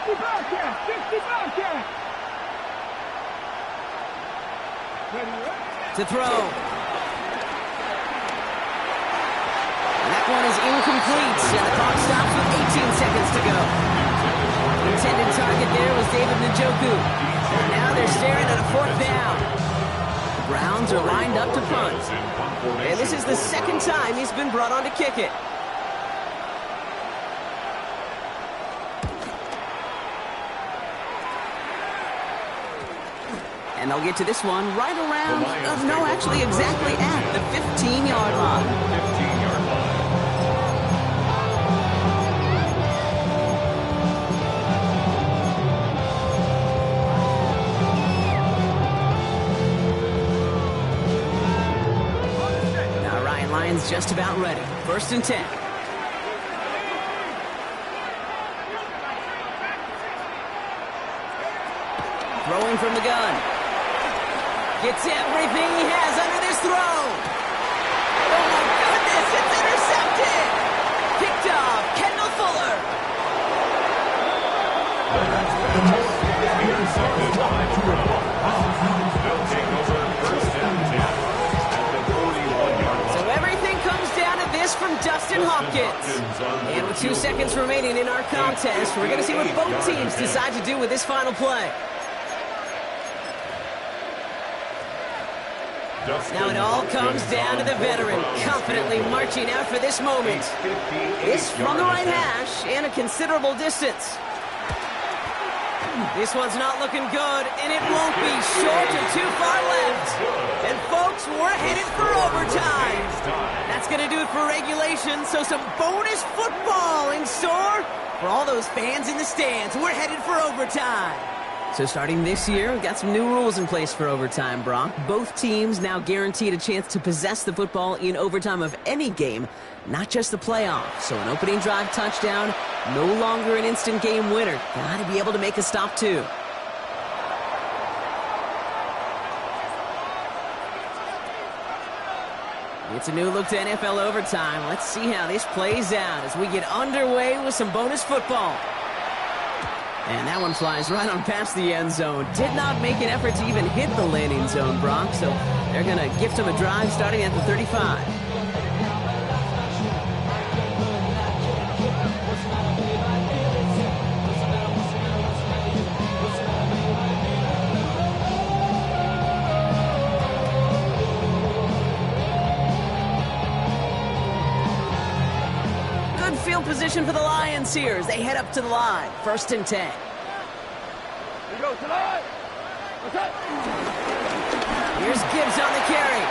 60 Bobcat! 60 Bobcat! To throw. And that one is incomplete, and the clock stops with 18 seconds to go. The intended target there was David Njoku. Now they're staring at a 4th down. The Browns are lined up to punt. And this is the 2nd time he's been brought on to kick it. And they'll get to this one right around, no, actually exactly at the 15-yard line. 15-yard line. Now Ryan Lyon's just about ready. 1st and 10. Throwing from the gun. Gets everything he has under this throw. Oh, my goodness, it's intercepted. Picked off, Kendall Fuller. Intercepted by Terrell. They'll take over 1st and 10 at the 41-yard line. So everything comes down to this from Dustin Hopkins. And with 2 seconds remaining in our contest, we're going to see what both teams decide to do with this final play. Now it all comes down to the veteran, confidently marching out for this moment. This from the right hash and a considerable distance. This one's not looking good, and it won't be. Short or too far left. And folks, we're headed for overtime. That's going to do it for regulation, so some bonus football in store for all those fans in the stands. We're headed for overtime. So starting this year, we've got some new rules in place for overtime, Brock. Both teams now guaranteed a chance to possess the football in overtime of any game, not just the playoffs. So an opening drive touchdown, no longer an instant game winner. Got to be able to make a stop, too. It's a new look to NFL overtime. Let's see how this plays out as we get underway with some bonus football. And that one flies right on past the end zone. Did not make an effort to even hit the landing zone, Brock. So they're going to gift him a drive starting at the 35. Good field position for the Lions here as they head up to the line. 1st and 10. Here's Gibbs on the carry.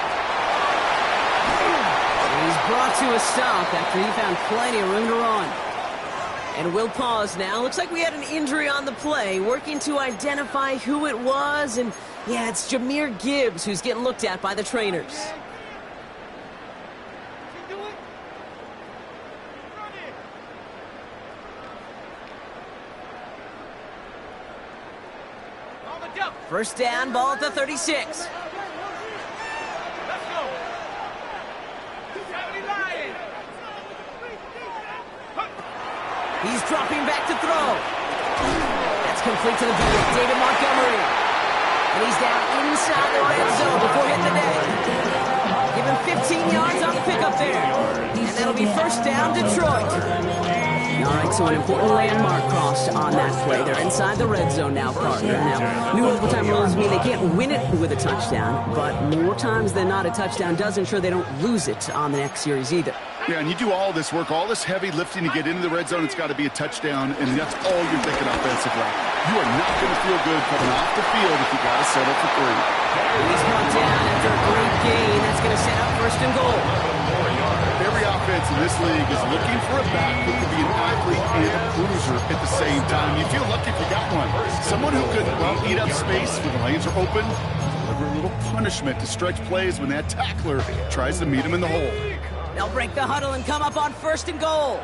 And he's brought to a stop after he found plenty of room to run. And we'll pause now. Looks like we had an injury on the play. Working to identify who it was. And yeah, it's Jahmyr Gibbs who's getting looked at by the trainers. First down, ball at the 36. He's dropping back to throw. That's complete to the back, David Montgomery. And he's down inside the red zone before hitting the net. Give him 15 yards on the pickup there. And that'll be 1st down, Detroit. All right, so an important landmark crossed on that play. They're inside the red zone now, partner. Now, new overtime rules mean they can't win it with a touchdown, but more times than not, a touchdown does ensure they don't lose it on the next series either. Yeah, and you do all this work, all this heavy lifting to get into the red zone, it's got to be a touchdown, and that's all you're thinking offensively. You are not going to feel good coming off the field if you got to settle for 3. He's brought down after a great gain. That's going to set up 1st and goal. Every offense in this league is looking for a back who can be an athlete and a bruiser at the same time. You feel lucky if you got one. Someone who could eat up space when the lanes are open, deliver a little punishment to stretch plays when that tackler tries to meet him in the hole. They'll break the huddle and come up on 1st and goal.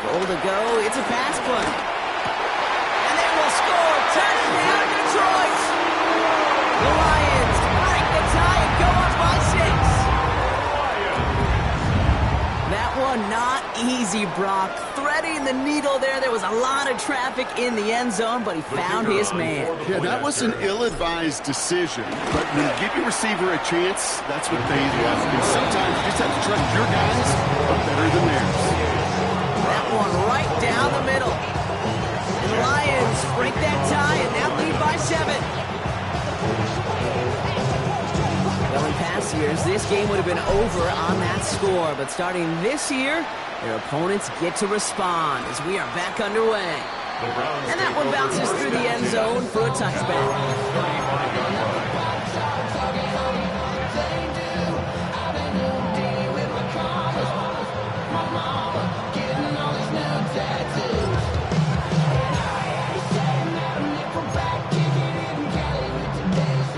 Goal to go. It's a pass play. And they will score. Touchdown, Detroit. The Lions break the tie and go up by 6. the needle there. There was a lot of traffic in the end zone, but he found his man. Yeah, that was an ill-advised decision, but when you give your receiver a chance, that's what they love. And sometimes you just have to trust your guys are better than theirs. That one right down the middle. And the Lions break that tie and now lead by 7. Well, in past years, this game would have been over on that score, but starting this year, their opponents get to respond as we are back underway. And that one bounces through the end zone for a touchback.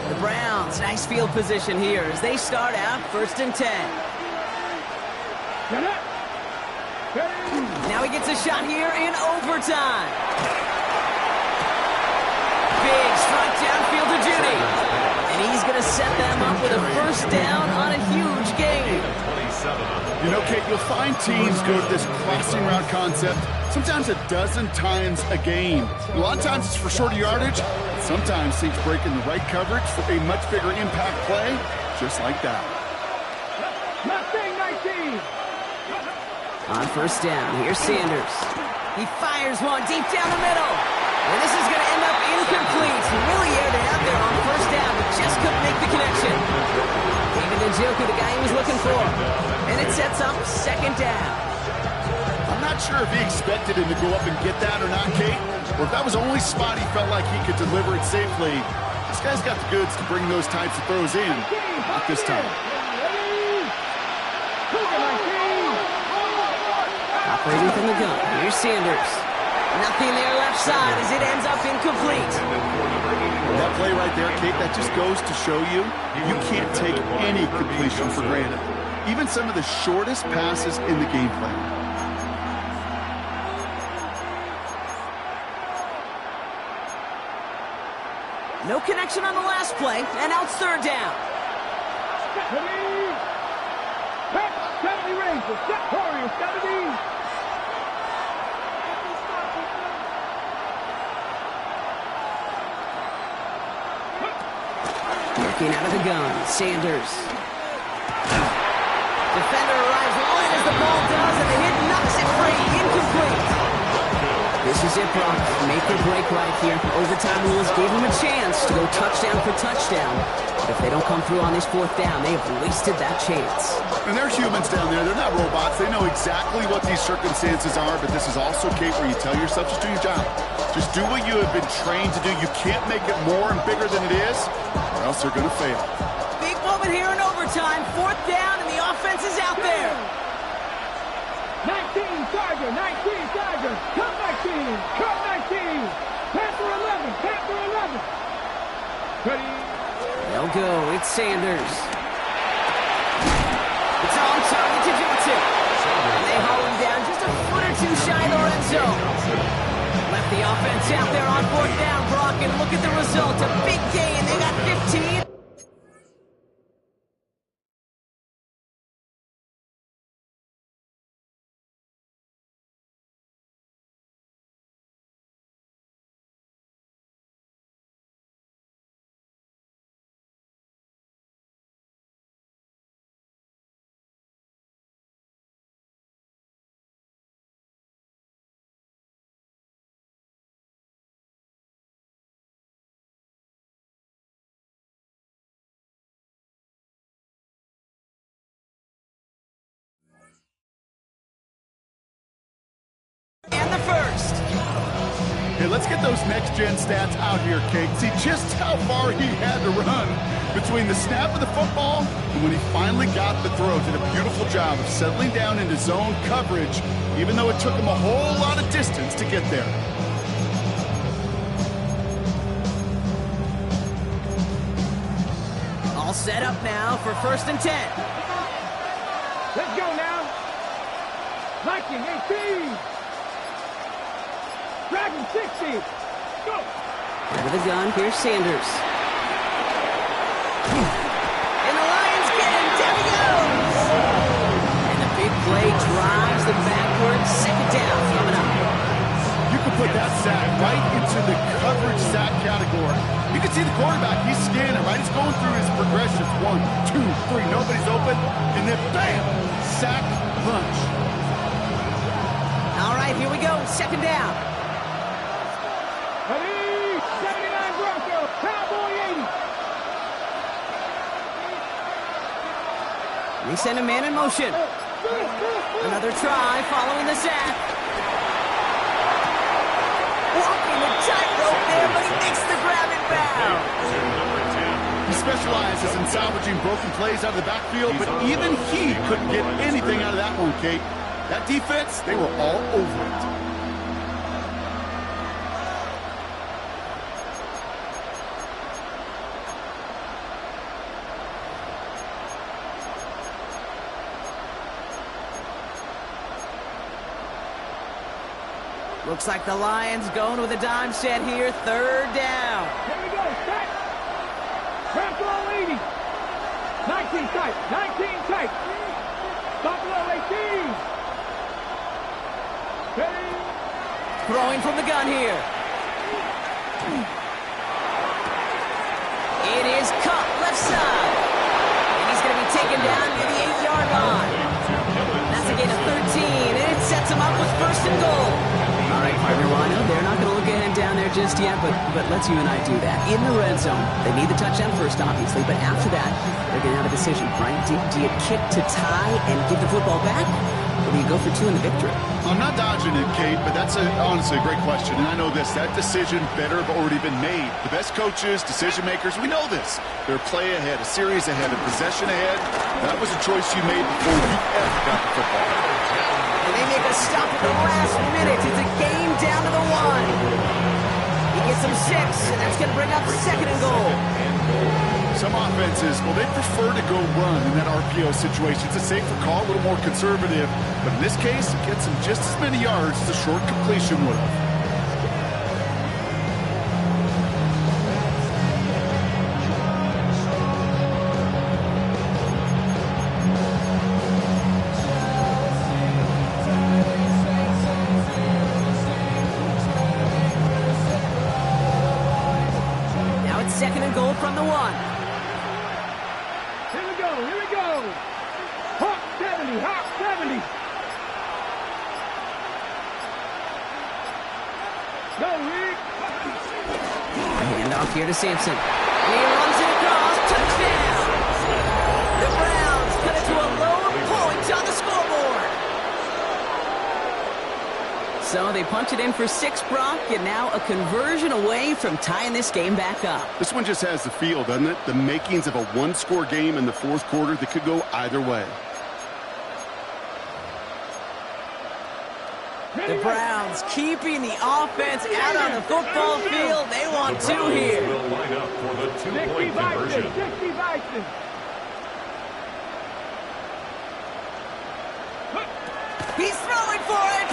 The Browns, nice field position here as they start out 1st and 10. Now he gets a shot here in overtime. Big strike downfield to Judy. And he's going to set them up with a 1st down on a huge gain. You know, Kate, you'll find teams go to this crossing route concept sometimes a dozen times a game. A lot of times it's for shorter yardage. Sometimes teams break in the right coverage for a much bigger impact play, just like that. Mustang 19. On 1st down, here's Sanders. He fires one deep down the middle. And this is going to end up incomplete. He really aired it out there on 1st down, but just couldn't make the connection. David Njoku, the guy he was looking for. And it sets up 2nd down. I'm not sure if he expected him to go up and get that or not, Kate, or if that was the only spot he felt like he could deliver it safely. This guy's got the goods to bring those types of throws in. Not this time. Operating from the gun, here's Sanders. Nothing there left side as it ends up incomplete. That play right there, Kate, that just goes to show you, you can't take any completion for granted. Even some of the shortest passes in the game plan. No connection on the last play, and now it's 3rd down. 70 Rangers, Step Warriors, 70. Working out of the gun, Sanders. Defender arrives wide as the ball does, and the hit knocks it free, incomplete. This is it, Brock. Make or break right here. Overtime rules gave him a chance to go touchdown for touchdown. But if they don't come through on this 4th down, they have wasted that chance. And they're humans down there. They're not robots. They know exactly what these circumstances are, but this is also, Kate, where you tell yourself, just do your job. Just do what you have been trained to do. You can't make it more and bigger than it is, or else they're going to fail. Big moment here in overtime. 4th down, and the offense is out there. 19, Charger, 19, Charger. Cut 19, cut 19. Panther 11, Panther 11. Ready? They'll go. It's Sanders. It's on target to Johnson. And they haul him down just a foot or two shy of the red zone. Left the offense out there on 4th down, Brock, and look at the result. A big gain. They got 15. And the 1st. Hey, let's get those next-gen stats out here, Kate. See just how far he had to run between the snap of the football and when he finally got the throw. Did a beautiful job of settling down into zone coverage, even though it took him a whole lot of distance to get there. All set up now for 1st and 10. Let's go now. Viking 18. Dragon 60. Go. Over the gun, here's Sanders. And the Lions get him. Down he goes. And the big play drives them backwards. 2nd down coming up. put that sack right into the coverage sack category. You can see the quarterback, he's scanning, right? He's going through his progressions. 1, 2, 3, nobody's open. And then bam, sack punch. All right, here we go. Second down. Ready, 79 Broncos, Cowboy 80. We send a man in motion. Another try following the sack. Walking the tightrope there, but he makes the grab and bound. He specializes in salvaging broken plays out of the backfield, but even he couldn't get anything out of that one, Kate. That defense, they were all over it. Looks like the Lions going with a dime set here. Third down. Here we go, set. Bronco 80. 19 tight, 19 tight. Buffalo 18. Ready. Throwing from the gun here. It is caught left side. And he's going to be taken down near the 8-yard line. That's a gain of 13, and it sets him up with first and goal. All right, partner, well, I know they're not going to look ahead down there just yet, but let's you and I do that. In the red zone, they need the touchdown first, obviously, but after that, they're going to have a decision, right? Do you kick to tie and give the football back, or do you go for 2 in the victory? I'm not dodging it, Kate, but that's honestly a great question. And I know this, that decision better have already been made. The best coaches, decision makers, we know this. They're play ahead, a series ahead, a possession ahead. That was a choice you made before you ever got the football. And they make a stop at the last minute. It's a game down to the 1. He gets them 6, and that's going to bring up second and goal. Some offenses, well, they prefer to go run in that RPO situation. It's a safer call, a little more conservative. But in this case, it gets them just as many yards as a short completion would have. Now it's second and goal from the 1. Here we go. Hawk 70, Hawk 70. Go, Rick. Handoff here to Sampson. And he runs it across. Touchdown! The Browns cut it to a low point on the scoreboard. So they punch it in for 6, Brock, and now a conversion away from tying this game back up. This one just has the feel, doesn't it? The makings of a one-score game in the fourth quarter that could go either way. The Browns keeping the offense out on the football field. They want 2 here. Will line up for the 2-point conversion. 60 Bison. He's throwing for it.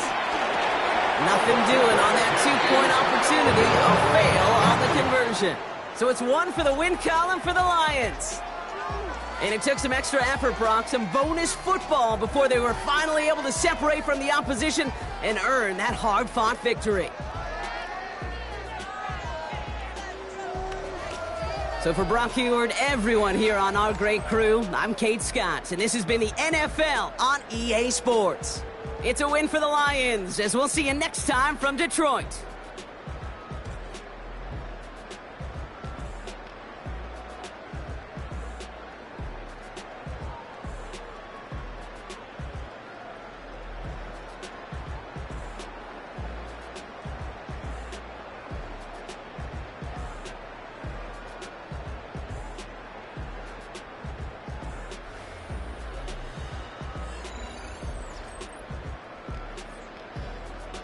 Nothing doing on that 2-point opportunity. A fail on the conversion. So it's 1 for the win column for the Lions. And it took some extra effort, Brock, some bonus football before they were finally able to separate from the opposition and earn that hard-fought victory. So for Brock Heward, everyone here on our great crew, I'm Kate Scott, and this has been the NFL on EA Sports. It's a win for the Lions, as we'll see you next time from Detroit.